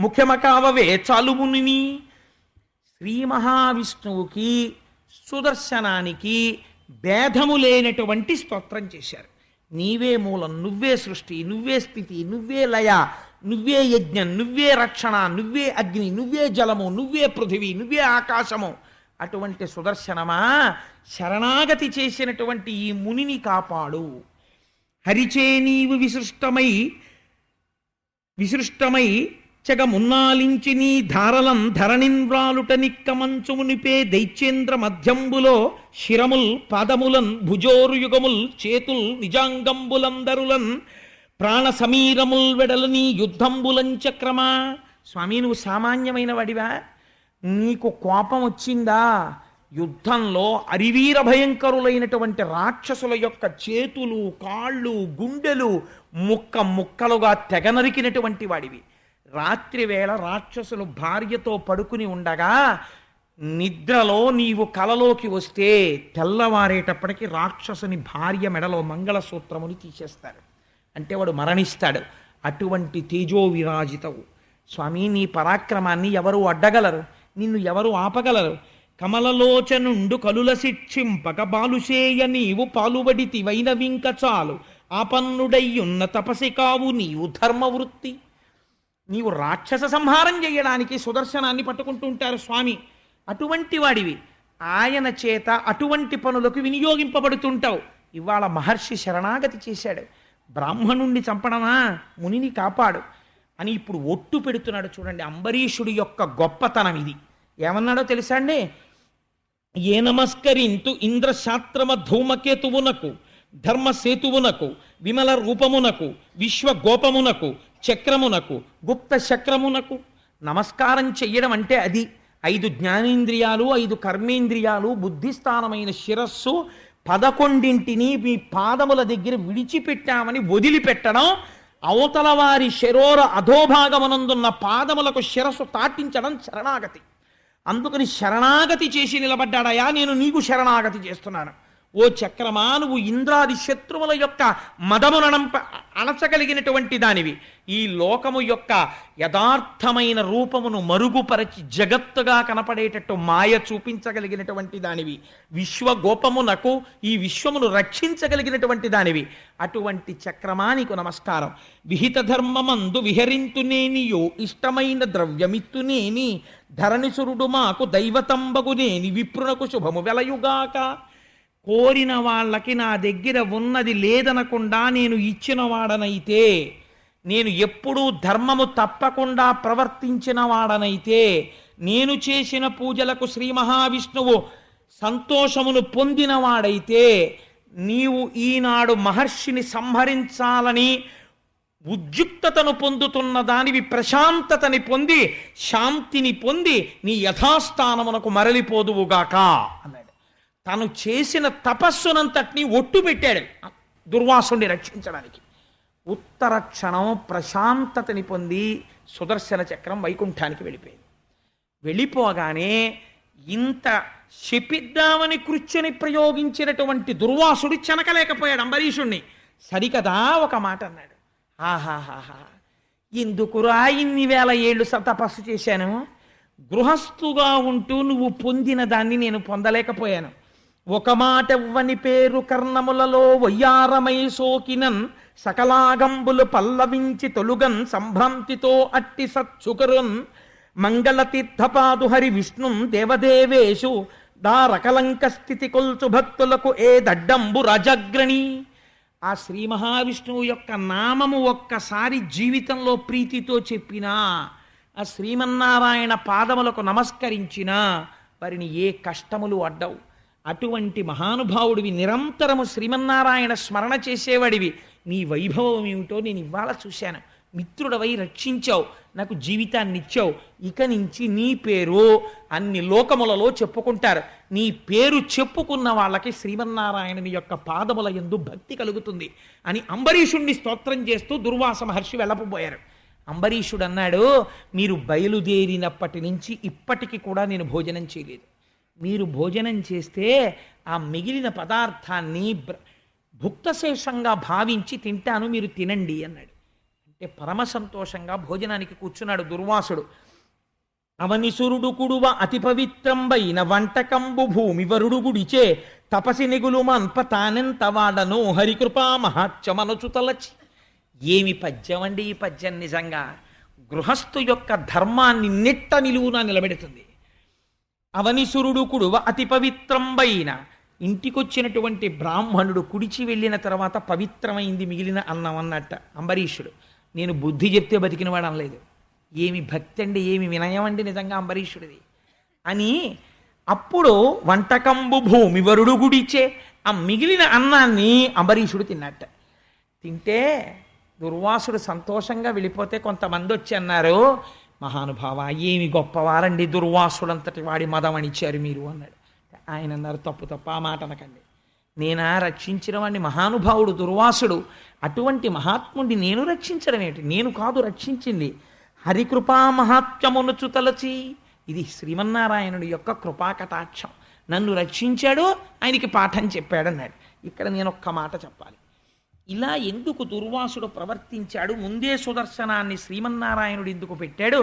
ముఖ్యమకావవే చాలుముని. శ్రీ మహావిష్ణువుకి సుదర్శనానికి భేదము లేనటువంటి స్తోత్రం చేశారు. నీవే మూలం, నువ్వే సృష్టి, నువ్వే స్థితి, నువ్వే లయ, నువ్వే యజ్ఞం, నువ్వే రక్షణ, నువ్వే అగ్ని, నువ్వే జలము, నువ్వే పృథివీ, నువ్వే ఆకాశము. అటువంటి సుదర్శనమా, శరణాగతి చేసినటువంటి ఈ మునిని కాపాడు. హరిచే నీవు విసృష్టమై చెగమున్నాలించి నీ ధారలం ధరణిన్వ్రాలుట నిక్కమంచుమునిపే దైత్యేంద్ర మధ్యంబులో శిరముల్ పాదములన్ భుజోరు యుగముల్ చేతుల్ నిజాంగంబులందరులన్ ప్రాణ సమీరముల్ వెడలని యుద్ధంబులం చక్రమా. స్వామి నువ్వు సామాన్యమైన వాడివా? నీకు కోపం వచ్చిందా? యుద్ధంలో అరివీర భయంకరులైనటువంటి రాక్షసుల యొక్క చేతులు, కాళ్ళు, గుండెలు ముక్కలుగా తెగనరికినటువంటి వాడివి. రాత్రి వేళ రాక్షసులు భార్యతో పడుకుని ఉండగా నిద్రలో నీవు కలలోకి వస్తే తెల్లవారేటప్పటికి రాక్షసుని భార్య మెడలో మంగళసూత్రముని తీసేస్తారు. అంటే వాడు మరణిస్తాడు. అటువంటి తేజో విరాజితవు స్వామి. నీ పరాక్రమాన్ని ఎవరు అడ్డగలరు? నిన్ను ఎవరు ఆపగలరు? కమలలోచనుండు కలుల శిక్షింపక బాలుసేయ నీవు పాలుబడితి వైనవింక చాలు ఆపన్నుడయ్యున్న తపసి కావు నీవు ధర్మవృత్తి. నీవు రాక్షస సంహారం చేయడానికి సుదర్శనాన్ని పట్టుకుంటూ ఉంటారు స్వామి, అటువంటి వాడివి. ఆయన చేత అటువంటి పనులకు వినియోగింపబడుతుంటావు. ఇవాళ మహర్షి శరణాగతి చేశాడు. బ్రాహ్మణుణ్ణి చంపడమా, మునిని కాపాడు అని ఇప్పుడు ఒట్టు పెడుతున్నాడు. చూడండి అంబరీషుడి యొక్క గొప్పతనం ఇది. ఏమన్నాడో తెలుసా అండి? ఏ నమస్కరింతు ఇంద్రశాస్త్రమ ధూమకేతువునకు ధర్మసేతువునకు విమల రూపమునకు విశ్వగోపమునకు చక్రమునకు గుప్త చక్రమునకు నమస్కారం చెయ్యడం అంటే అది. 5 జ్ఞానేంద్రియాలు, 5 కర్మేంద్రియాలు, బుద్ధిస్థానమైన శిరస్సు 11ంటిని మీ పాదముల దగ్గర విడిచిపెట్టామని వదిలిపెట్టడం, అవతల వారి శరోర అధోభాగమునందున్న పాదములకు శిరస్సు తాటించడం శరణాగతి. అందుకని శరణాగతి చేసి నిలబడ్డాడయా, నేను నీకు శరణాగతి చేస్తున్నాను. ఓ చక్రమా, నువ్వు ఇంద్రాది శత్రువుల యొక్క మదములను అణచగలిగినటువంటి దానివి. ఈ లోకము యొక్క యథార్థమైన రూపమును మరుగుపరచి జగత్తుగా కనపడేటట్టు మాయ చూపించగలిగినటువంటి దానివి. విశ్వగోపమునకు ఈ విశ్వమును రక్షించగలిగినటువంటి దానివి. అటువంటి చక్రమా నీకు నమస్కారం. విహిత ధర్మమందు విహరింతునేనియో ఇష్టమైన ద్రవ్యమిత్తునేని ధరణిసురుడు మాకు దైవతంబగునేని విప్రునకు శుభము వెలయుగాక. కోరిన వాళ్ళకి నా దగ్గర ఉన్నది లేదనకుండా నేను ఇచ్చిన వాడనైతే, నేను ఎప్పుడూ ధర్మము తప్పకుండా ప్రవర్తించిన వాడనైతే, నేను చేసిన పూజలకు శ్రీ మహావిష్ణువు సంతోషమును పొందినవాడైతే, నీవు ఈనాడు మహర్షిని సంహరించాలని ఉద్యుక్తతను పొందుతున్న దానివి ప్రశాంతతని పొంది శాంతిని పొంది నీ యథాస్థానమునకు మరలిపోదువుగాక అన్నాడు. తను చేసిన తపస్సునంతటినీ ఒట్టు పెట్టాడు దుర్వాసుని రక్షించడానికి. ఉత్తర క్షణం ప్రశాంతతని పొంది సుదర్శన చక్రం వైకుంఠానికి వెళ్ళిపోయింది. వెళ్ళిపోగానే ఇంత శపిద్దామని కృత్యని ప్రయోగించినటువంటి దుర్వాసుడు చెనకలేకపోయాడు అంబరీషుణ్ణి. సరికదా ఒక మాట అన్నాడు, ఆహాహాహా, ఎందుకురా ఇన్ని వేల ఏళ్ళు తపస్సు చేశాను, గృహస్థుగా ఉంటూ నువ్వు పొందిన దాన్ని నేను పొందలేకపోయాను. ఒక మాట ఇవ్వని పేరు కర్ణములలో వయ్యారమై సోకినన్ సకలాగంబులు పల్లవించి తొలుగన్ సంభ్రాంతితో అట్టి సత్సుకరున్ మంగళతీర్థపాదు హరి విష్ణుం దేవదేవేషు దారకలంక స్థితి కొల్చు భక్తులకు ఏ దడ్డంబు రాజగ్రణి. ఆ శ్రీ మహావిష్ణువు యొక్క నామము ఒక్కసారి జీవితంలో ప్రీతితో చెప్పినా, ఆ శ్రీమన్నారాయణ పాదములకు నమస్కరించినా వారిని ఏ కష్టములు అడ్డవు. అటువంటి మహానుభావుడివి, నిరంతరము శ్రీమన్నారాయణ స్మరణ చేసేవాడివి. నీ వైభవం ఏమిటో నేను ఇవాళ చూశాను. మిత్రుడవై రక్షించావు, నాకు జీవితాన్ని ఇచ్చావు. ఇక నుంచి నీ పేరు అన్ని లోకములలో చెప్పుకుంటారు. నీ పేరు చెప్పుకున్న వాళ్ళకి శ్రీమన్నారాయణుని యొక్క పాదముల యందు భక్తి కలుగుతుంది అని అంబరీషుణ్ణి స్తోత్రం చేస్తూ దుర్వాస మహర్షి వెళ్ళకపోయారు. అంబరీషుడు అన్నాడు, మీరు బయలుదేరినప్పటి నుంచి ఇప్పటికి కూడా నేను భోజనం చేయలేదు. మీరు భోజనం చేస్తే ఆ మిగిలిన పదార్థాన్ని భుక్తశేషంగా భావించి తింటాను, మీరు తినండి అన్నాడు. అంటే పరమ సంతోషంగా భోజనానికి కూర్చున్నాడు దుర్వాసుడు. అవనిసురుడు కుడువ అతి పవిత్రంబైన వంటకంబు భూమి వరుడు గుడిచే తపసి నిగులు మన్ప తానెంత వాడను హరికృపా మహాత్యమనచు తలచి. ఏమి పద్యం అండి ఈ పద్యం! నిజంగా గృహస్థు యొక్క ధర్మాన్ని నిట్ట నిలువునా నిలబెడుతుంది. అవనిసురుడు కుడువ అతి పవిత్రంబైన, ఇంటికొచ్చినటువంటి బ్రాహ్మణుడు కుడిచి వెళ్ళిన తర్వాత పవిత్రమైంది మిగిలిన అన్నం అన్నట్ట అంబరీషుడు. నేను బుద్ధి చెప్తే బతికినవాడు అనలేదు. ఏమి భక్తి అండి, ఏమి వినయం అండి నిజంగా అంబరీషుడిది అని. అప్పుడు వంటకంబు భూమి వరుడు గుడిచే, ఆ మిగిలిన అన్నాన్ని అంబరీషుడు తిన్నట్ట. తింటే దుర్వాసుడు సంతోషంగా వెళ్ళిపోతే కొంతమంది వచ్చి అన్నారు, మహానుభావ ఏమి గొప్పవారండి, దుర్వాసుడంతటి వాడి మదమణిచ్చారు మీరు అన్నాడు. ఆయన అన్నారు, తప్పు తప్పు, ఆ మాట అనకండి. నేనా రక్షించిన వాడిని, మహానుభావుడు దుర్వాసుడు. అటువంటి మహాత్ముడిని నేను రక్షించడం ఏంటి? నేను కాదు రక్షించింది, హరికృపా మహాత్మ్యమునుచు తలచి. ఇది శ్రీమన్నారాయణుడి యొక్క కృపా కటాక్షం. నన్ను రక్షించాడు, ఆయనకి పాఠం చెప్పాడన్నాడు. ఇక్కడ నేను ఒక్క మాట చెప్పాలి. ఇలా ఎందుకు దుర్వాసుడు ప్రవర్తించాడు, ముందే సుదర్శనాన్ని శ్రీమన్నారాయణుడు ఎందుకు పెట్టాడు,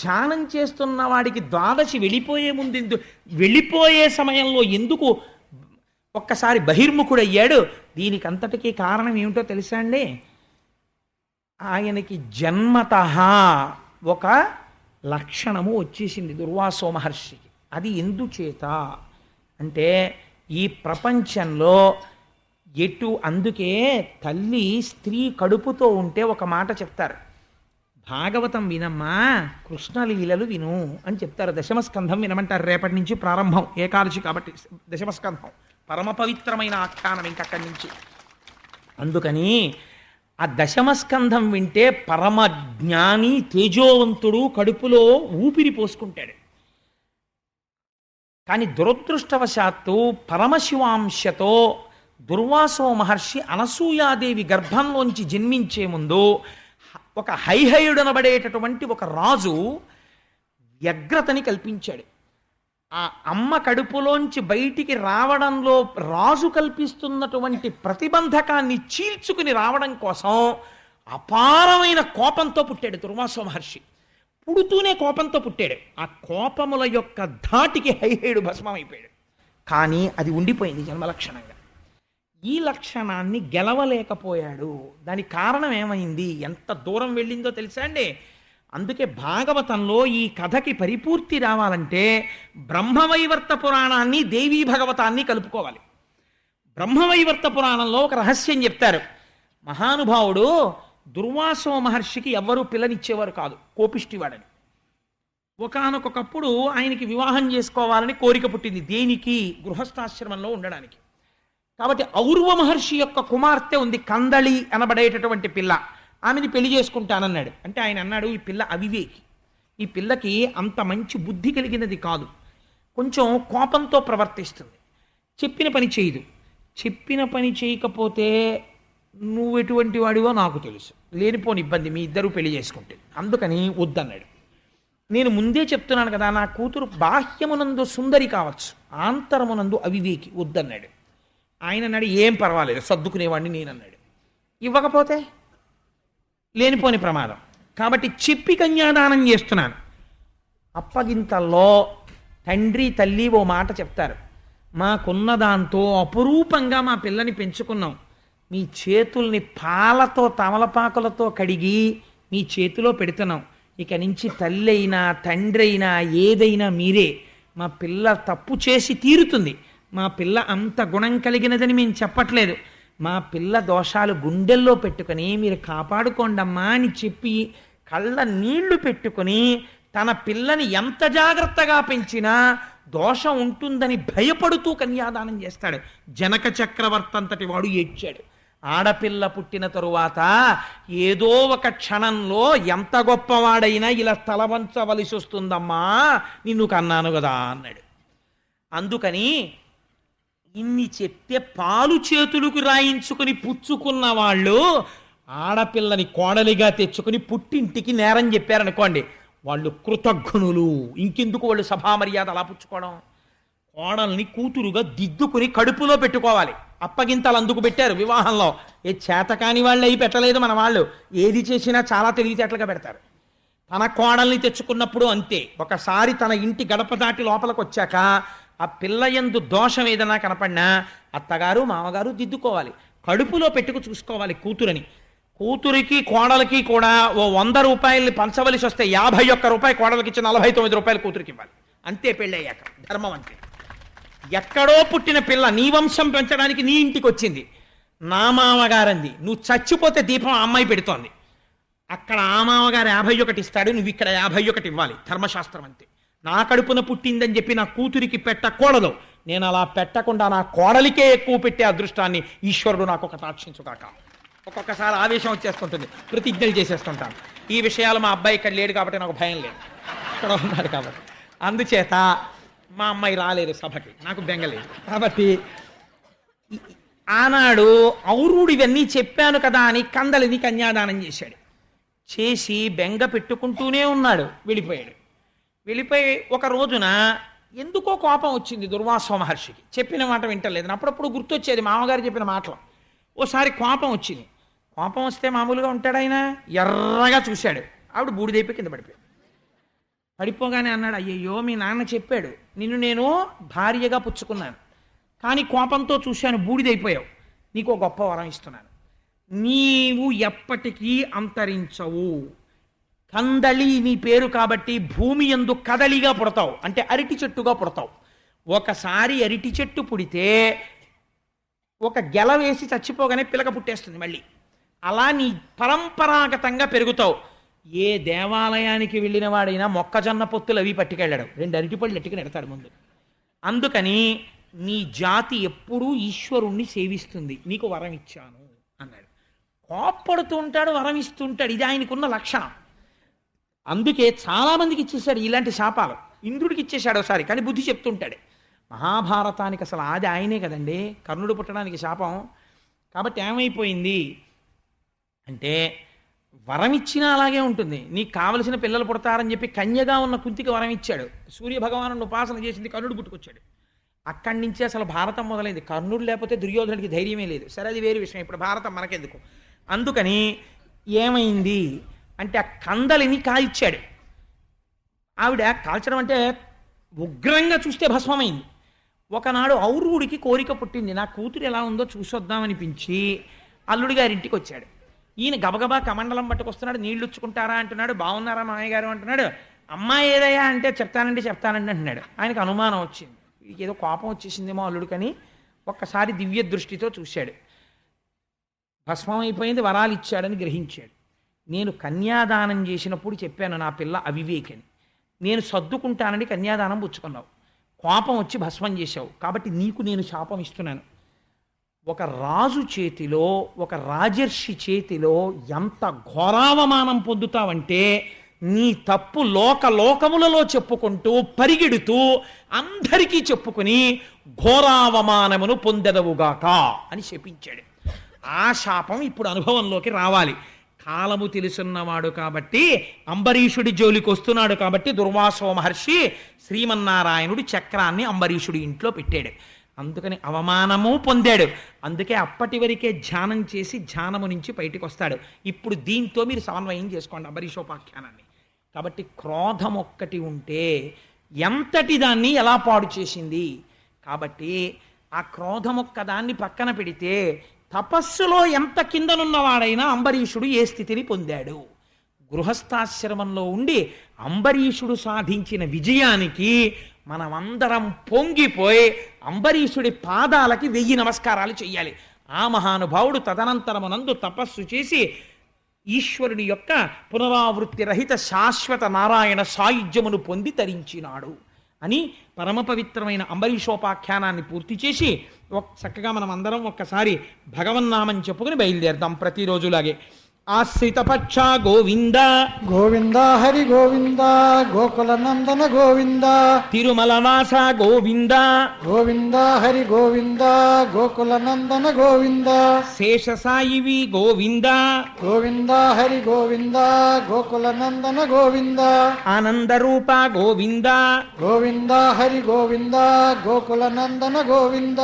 ధ్యానం చేస్తున్న వాడికి ద్వాదశి వెళ్ళిపోయే ముందు వెళ్ళిపోయే సమయంలో ఎందుకు ఒక్కసారి బహిర్ముఖుడయ్యాడు, దీనికి అంతటికీ కారణం ఏమిటో తెలుసా అండి? ఆయనకి జన్మతః ఒక లక్షణము వచ్చేసింది దుర్వాసో మహర్షికి. అది ఎందుచేత అంటే ఈ ప్రపంచంలో అందుకే తల్లి స్త్రీ కడుపుతో ఉంటే ఒక మాట చెప్తారు, భాగవతం వినమ్మా, కృష్ణలీలలు విను అని చెప్తారు. దశమస్కంధం వినమంటారు. రేపటి నుంచి ప్రారంభం, ఏకాదశి కాబట్టి దశమస్కంధం పరమ పవిత్రమైన ఆఖ్యానం ఇంకక్కడి నుంచి. అందుకని ఆ దశమస్కంధం వింటే పరమ జ్ఞాని తేజోవంతుడు కడుపులో ఊపిరి పోసుకుంటాడు. కానీ దురదృష్టవశాత్తు పరమశివాంశతో దుర్వాసో మహర్షి అనసూయాదేవి గర్భంలోంచి జన్మించే ముందు ఒక హైహయుడనబడేటటువంటి ఒక రాజు వ్యగ్రతని కల్పించాడు. ఆ అమ్మ కడుపులోంచి బయటికి రావడంలో రాజు కల్పిస్తున్నటువంటి ప్రతిబంధకాన్ని చీల్చుకుని రావడం కోసం అపారమైన కోపంతో పుట్టాడు దుర్వాసో మహర్షి. పుడుతూనే కోపంతో పుట్టాడు. ఆ కోపముల యొక్క ధాటికి హైహేయుడు భస్మమైపోయాడు. కానీ అది ఉండిపోయింది జన్మలక్షణంగా. ఈ లక్షణాన్ని గెలవలేకపోయాడు. దానికి కారణం ఏమైంది, ఎంత దూరం వెళ్ళిందో తెలుసా అండి? అందుకే భాగవతంలో ఈ కథకి పరిపూర్తి రావాలంటే బ్రహ్మవైవర్త పురాణాన్ని దేవీ భాగవతాన్ని కలుపుకోవాలి. బ్రహ్మవైవర్త పురాణంలో ఒక రహస్యం చెప్తారు. మహానుభావుడు దుర్వాసో మహర్షికి ఎవ్వరూ పిల్లనిచ్చేవారు కాదు, కోపిష్టివాడని. ఒకానొకప్పుడు ఆయనకి వివాహం చేసుకోవాలని కోరిక పుట్టింది. దేనికి? గృహస్థాశ్రమంలో ఉండడానికి. కాబట్టి ఔర్వ మహర్షి యొక్క కుమార్తె ఉంది, కందళి అనబడేటటువంటి పిల్ల. ఆమెని పెళ్లి చేసుకుంటానన్నాడు. అంటే ఆయన అన్నాడు, ఈ పిల్ల అవివేకి, ఈ పిల్లకి అంత మంచి బుద్ధి కలిగినది కాదు, కొంచెం కోపంతో ప్రవర్తిస్తుంది, చెప్పిన పని చేయదు. చెప్పిన పని చేయకపోతే నువ్వు ఎటువంటి వాడివో నాకు తెలుసు, లేనిపోని ఇబ్బంది మీ ఇద్దరు పెళ్లి చేసుకుంటే, అందుకని వద్దన్నాడు. నేను ముందే చెప్తున్నాను కదా, నా కూతురు బాహ్యమునందు సుందరి కావచ్చు, ఆంతరమునందు అవివేకి, వద్దన్నాడు. ఆయన అన్నాడు, ఏం పర్వాలేదు సర్దుకునేవాడిని నేనన్నాడు. ఇవ్వకపోతే లేనిపోని ప్రమాదం, కాబట్టి చెప్పి కన్యాదానం చేస్తున్నాను. అప్పగింతల్లో తండ్రి తల్లి ఓ మాట చెప్తారు, మాకున్న దాంతో అపురూపంగా మా పిల్లని పెంచుకున్నాం, మీ చేతుల్ని పాలతో తమలపాకులతో కడిగి మీ చేతిలో పెడుతున్నాం, ఇక నుంచి తల్లి అయినా తండ్రి అయినా ఏదైనా మీరే, మా పిల్ల తప్పు చేసి తీరుతుంది, మా పిల్ల అంత గుణం కలిగినదని మేము చెప్పట్లేదు, మా పిల్ల దోషాలు గుండెల్లో పెట్టుకొని మీరు కాపాడుకోండమ్మా అని చెప్పి కళ్ళ నీళ్లు పెట్టుకొని తన పిల్లని ఎంత జాగ్రత్తగా పెంచినా దోషం ఉంటుందని భయపడుతూ కన్యాదానం చేస్తాడు. జనక చక్రవర్తి అంతటి వాడు ఏడ్చాడు. ఆడపిల్ల పుట్టిన తరువాత ఏదో ఒక క్షణంలో ఎంత గొప్పవాడైనా ఇలా తలవంచవలసి వస్తుందమ్మా, నిన్ను కన్నాను కదా అన్నాడు. అందుకని ఇన్ని చెప్తే పాలు చేతులకు రాయించుకుని పుచ్చుకున్న వాళ్ళు ఆడపిల్లని కోడలిగా తెచ్చుకుని పుట్టింటికి నేరం చెప్పారనుకోండి, వాళ్ళు కృతజ్ఞులు. ఇంకెందుకు వాళ్ళు సభామర్యాద అలా పుచ్చుకోవడం? కోడల్ని కూతురుగా దిద్దుకుని కడుపులో పెట్టుకోవాలి. అప్పగింతలు అందుకు పెట్టారు వివాహంలో. ఏ చేతకాని వాళ్ళు అయి పెట్టలేదు మన వాళ్ళు, ఏది చేసినా చాలా తెలివితేటలుగా పెడతారు. తన కోడల్ని తెచ్చుకున్నప్పుడు అంతే. ఒకసారి తన ఇంటి గడప దాటి లోపలికి వచ్చాక ఆ పిల్ల యందు దోషం ఏదైనా కనపడినా అత్తగారు మామగారు దిద్దుకోవాలి, కడుపులో పెట్టుకు చూసుకోవాలి కూతురని. కూతురికి కోడలికి కూడా ఓ 100 రూపాయలని పంచవలసి వస్తే 51 రూపాయలు కోడలికి ఇచ్చి 49 రూపాయలు కూతురికి ఇవ్వాలి. అంతే పెళ్ళయ్యాక ధర్మం అంతే. ఎక్కడో పుట్టిన పిల్ల నీ వంశం పెంచడానికి నీ ఇంటికి వచ్చింది, నా మామగారంది, నువ్వు చచ్చిపోతే దీపం ఆ అమ్మాయి పెడుతోంది, అక్కడ ఆ మామగారు 51 ఇస్తాడు, నువ్వు ఇక్కడ 51 ఇవ్వాలి. ధర్మశాస్త్రం అంతే. నా కడుపున పుట్టిందని చెప్పి నా కూతురికి పెట్టకూడదు, నేను అలా పెట్టకుండా నా కోడలికే ఎక్కువ పెట్టే అదృష్టాన్ని ఈశ్వరుడు నాకు ఒక తాక్షించుగాక. ఒక్కొక్కసారి ఆవేశం వచ్చేస్తుంటుంది, ప్రతిజ్ఞలు చేసేస్తుంటాను. ఈ విషయాలు మా అబ్బాయి ఇక్కడ లేడు కాబట్టి నాకు భయం లేదు, ఇక్కడ ఉన్నాడు కాబట్టి. అందుచేత మా అమ్మాయి రాలేదు సభకి, నాకు బెంగలేదు. కాబట్టి ఆనాడు ఔరుడు ఇవన్నీ చెప్పాను కదా అని కందలిని కన్యాదానం చేశాడు. చేసి బెంగ పెట్టుకుంటూనే ఉన్నాడు. వెళ్ళిపోయాడు. వెళ్ళిపోయి ఒక రోజున ఎందుకో కోపం వచ్చింది దుర్వాసో మహర్షికి. చెప్పిన మాట వింటలేదు. అప్పుడప్పుడు గుర్తొచ్చేది మామగారు చెప్పిన మాటలు. ఓ ఓసారి కోపం వచ్చింది. కోపం వస్తే మామూలుగా ఉంటాడు ఆయన, ఎర్రగా చూశాడు. ఆవిడ బూడిదైపోయి కింద పడిపోయాడు. పడిపోగానే అన్నాడు, అయ్యయ్యో మీ నాన్న చెప్పాడు, నిన్ను నేను భార్యగా పుచ్చుకున్నాను, కానీ కోపంతో చూశాను, బూడిదైపోయావు, నీకు ఒక గొప్ప వరం ఇస్తున్నాను, నీవు ఎప్పటికీ అంతరించవు, కందళి నీ పేరు కాబట్టి భూమి యందు కదలిగా పుడతావు, అంటే అరటి చెట్టుగా పుడతావు. ఒకసారి అరటి చెట్టు పుడితే ఒక గెల వేసి చచ్చిపోగానే పిలక పుట్టేస్తుంది మళ్ళీ. అలా నీ పరంపరాగతంగా పెరుగుతావు. ఏ దేవాలయానికి వెళ్ళిన వాడైనా మొక్కజొన్న పొత్తులు అవి పట్టుకెళ్ళాడు, 2 అరటిపళ్ళు ఎట్టుకుని ఎడతాడు ముందు. అందుకని నీ జాతి ఎప్పుడూ ఈశ్వరుణ్ణి సేవిస్తుంది, నీకు వరం ఇచ్చాను అన్నాడు. కోప్పడుతూ ఉంటాడు, వరం ఇస్తుంటాడు, ఇది ఆయనకున్న లక్షణం. అందుకే చాలామందికి ఇచ్చేశాడు ఇలాంటి శాపాలు. ఇంద్రుడికి ఇచ్చేశాడు ఒకసారి, కానీ బుద్ధి చెప్తుంటాడు. మహాభారతానికి అసలు ఆది ఆయనే కదండి, కర్ణుడు పుట్టడానికి శాపం. కాబట్టి ఏమైపోయింది అంటే, వరం ఇచ్చినా అలాగే ఉంటుంది. నీకు కావలసిన పిల్లలు పుడతారని చెప్పి కన్యగా ఉన్న కుంతికి వరం ఇచ్చాడు. సూర్యభగవాను ఉపాసన చేసింది, కర్ణుడు పుట్టుకొచ్చాడు. అక్కడి నుంచి అసలు భారతం మొదలైంది. కర్ణుడు లేకపోతే దుర్యోధనుడికి ధైర్యమే లేదు. సరే, అది వేరే విషయం, ఇప్పుడు భారతం మనకెందుకు. అందుకని ఏమైంది అంటే, ఆ కందలిని కాల్చాడు. ఆవిడ కాల్చడం అంటే ఉగ్రంగా చూస్తే భస్మమైంది. ఒకనాడు ఔరుడికి కోరిక పుట్టింది, నా కూతురు ఎలా ఉందో చూసొద్దామనిపించి అల్లుడి గారింటికి వచ్చాడు. ఈయన గబగబా కమండలం పట్టుకొస్తున్నాడు, నీళ్లు ఉచ్చుకుంటారా అంటున్నాడు, బాగున్నారా మామయ్య గారు అంటున్నాడు. అమ్మాయి ఏదయ్యా అంటే చెప్తానండి అంటున్నాడు. ఆయనకు అనుమానం వచ్చింది, వీడికి ఏదో కోపం వచ్చేసిందేమో అల్లుడికని ఒక్కసారి దివ్య దృష్టితో చూశాడు. భస్మం అయిపోయింది, వరాలు ఇచ్చాడని గ్రహించాడు. నేను కన్యాదానం చేసినప్పుడు చెప్పాను నా పిల్ల అవివేకని, నేను సర్దుకుంటానని కన్యాదానం పుచ్చుకున్నావు, కోపం వచ్చి భస్మం చేశావు, కాబట్టి నీకు నేను శాపం ఇస్తున్నాను. ఒక రాజు చేతిలో, ఒక రాజర్షి చేతిలో ఎంత ఘోరావమానం పొందుతావంటే, నీ తప్పు లోకములలో చెప్పుకుంటూ పరిగెడుతూ అందరికీ చెప్పుకుని ఘోరావమానమును పొందెదవుగాక అని శపించాడు. ఆ శాపం ఇప్పుడు అనుభవంలోకి రావాలి. కాలము తెలుసున్నవాడు కాబట్టి, అంబరీషుడి జోలికి వస్తున్నాడు కాబట్టి దుర్వాసో మహర్షి శ్రీమన్నారాయణుడి చక్రాన్ని అంబరీషుడి ఇంట్లో పెట్టాడు. అందుకని అవమానము పొందాడు. అందుకే అప్పటి వరకే ధ్యానం చేసి ధ్యానము నుంచి బయటికి వస్తాడు. ఇప్పుడు దీంతో మీరు సమన్వయం చేసుకోండి అంబరీషోపాఖ్యానాన్ని. కాబట్టి క్రోధం ఒక్కటి ఉంటే ఎంతటి దాన్ని ఎలా పాడు చేసింది. కాబట్టి ఆ క్రోధం ఒక్కదాన్ని పక్కన పెడితే తపస్సులో ఎంత కిందనున్నవాడైనా అంబరీషుడు ఏ స్థితిని పొందాడు. గృహస్థాశ్రమంలో ఉండి అంబరీషుడు సాధించిన విజయానికి మనమందరం పొంగిపోయి అంబరీషుడి పాదాలకి 1000 నమస్కారాలు చెయ్యాలి. ఆ మహానుభావుడు తదనంతరమునందు తపస్సు చేసి ఈశ్వరుని యొక్క పునరావృత్తి రహిత శాశ్వత నారాయణ సాయుధ్యమును పొంది తరించినాడు అని పరమ పవిత్రమైన అంబరీషోపాఖ్యానాన్ని పూర్తి చేసి చక్కగా మనం అందరం ఒక్కసారి భగవన్నామం చెప్పుకుని బయలుదేరదాం ప్రతిరోజులాగే. ఆశ్రితపక్ష గోవింద గోవింద హరి గోవింద గోకుల నందన గోవింద తిరుమలవాస గోవింద గోవింద హరి గోవింద గోకుల నందన గోవింద శేషసాయివి గోవింద గోవింద హరి గోవింద గోకుల నందన గోవింద ఆనందరూప గోవింద గోవింద హరి గోవింద గోకుల నందన గోవింద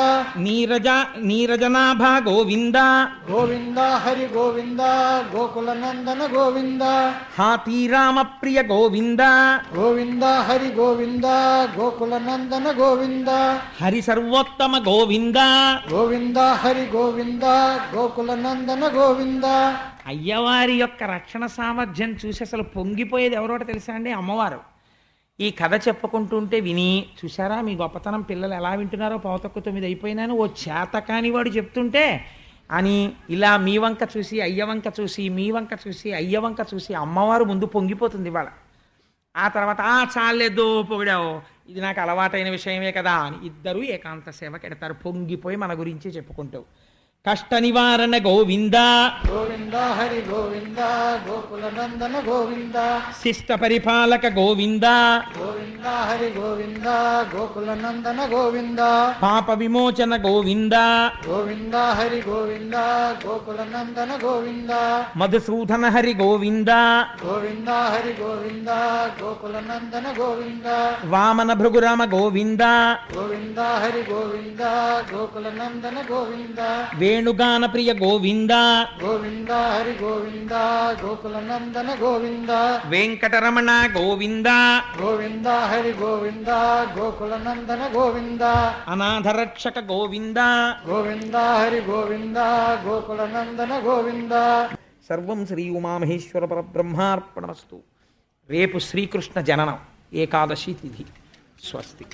నీరజనాభ గోవింద గోవింద హరి గోవింద గోకుల నందన గోవింద హాతీరామ ప్రియ గోవింద గోవింద హరి గోవింద గోకుల నందన గోవింద హరి సర్వోత్తమ గోవింద గోవింద హరి గోవింద గోకుల నందన గోవింద. అయ్యవారి యొక్క రక్షణ సామర్థ్యం చూసి అసలు పొంగిపోయేది ఎవరోట తెలుసా అండి? అమ్మవారు. ఈ కథ చెప్పుకుంటుంటే విని, చూసారా మీ గొప్పతనం, పిల్లలు ఎలా వింటున్నారో, 9:15 అయిపోయినాను, ఓ చేతకాని వాడు చెప్తుంటే అని ఇలా మీ వంక చూసి అయ్య వంక చూసి, మీ వంక చూసి అయ్య వంక చూసి అమ్మవారు ముందు పొంగిపోతుంది ఇవాళ. ఆ తర్వాత చాలేదో పొగిడావు, ఇది నాకు అలవాటైన విషయమే కదా అని ఇద్దరు ఏకాంత సేవకి ఎడతారు, పొంగిపోయి మన గురించి చెప్పుకుంటావు. కష్ట నివారణ గోవింద గోవింద హరి గోవింద గోకుల నందన గోవింద శిష్ట పరిపాలక గోవింద గోవింద హరి గోవింద గోకుల నందన గోవింద పాప విమోచన గోవింద గోవింద హరి గోవింద గోకుల నందన గోవింద మధుసూదన హరి గోవింద గోవింద హరి గోవింద గోకుల నందన గోవింద వామన భృగురామ గోవింద గోవింద హరి గోవింద గోకుల నందన గోవింద వేణుగాన ప్రియ గోవింద గోవింద హరి గోవింద గోకుల నందన గోవింద వెంకటరమణ గోవింద గోవింద హరి గోవింద గోకుల నందన గోవింద అనాథరక్షక గోవింద గోవింద హరి గోవింద గోకుల నందన గోవింద. సర్వం శ్రీ ఉమామహేశ్వర పరబ్రహ్మార్పణమస్తు. రేపు శ్రీకృష్ణ జననం, ఏకాదశి తిథి. స్వస్తి.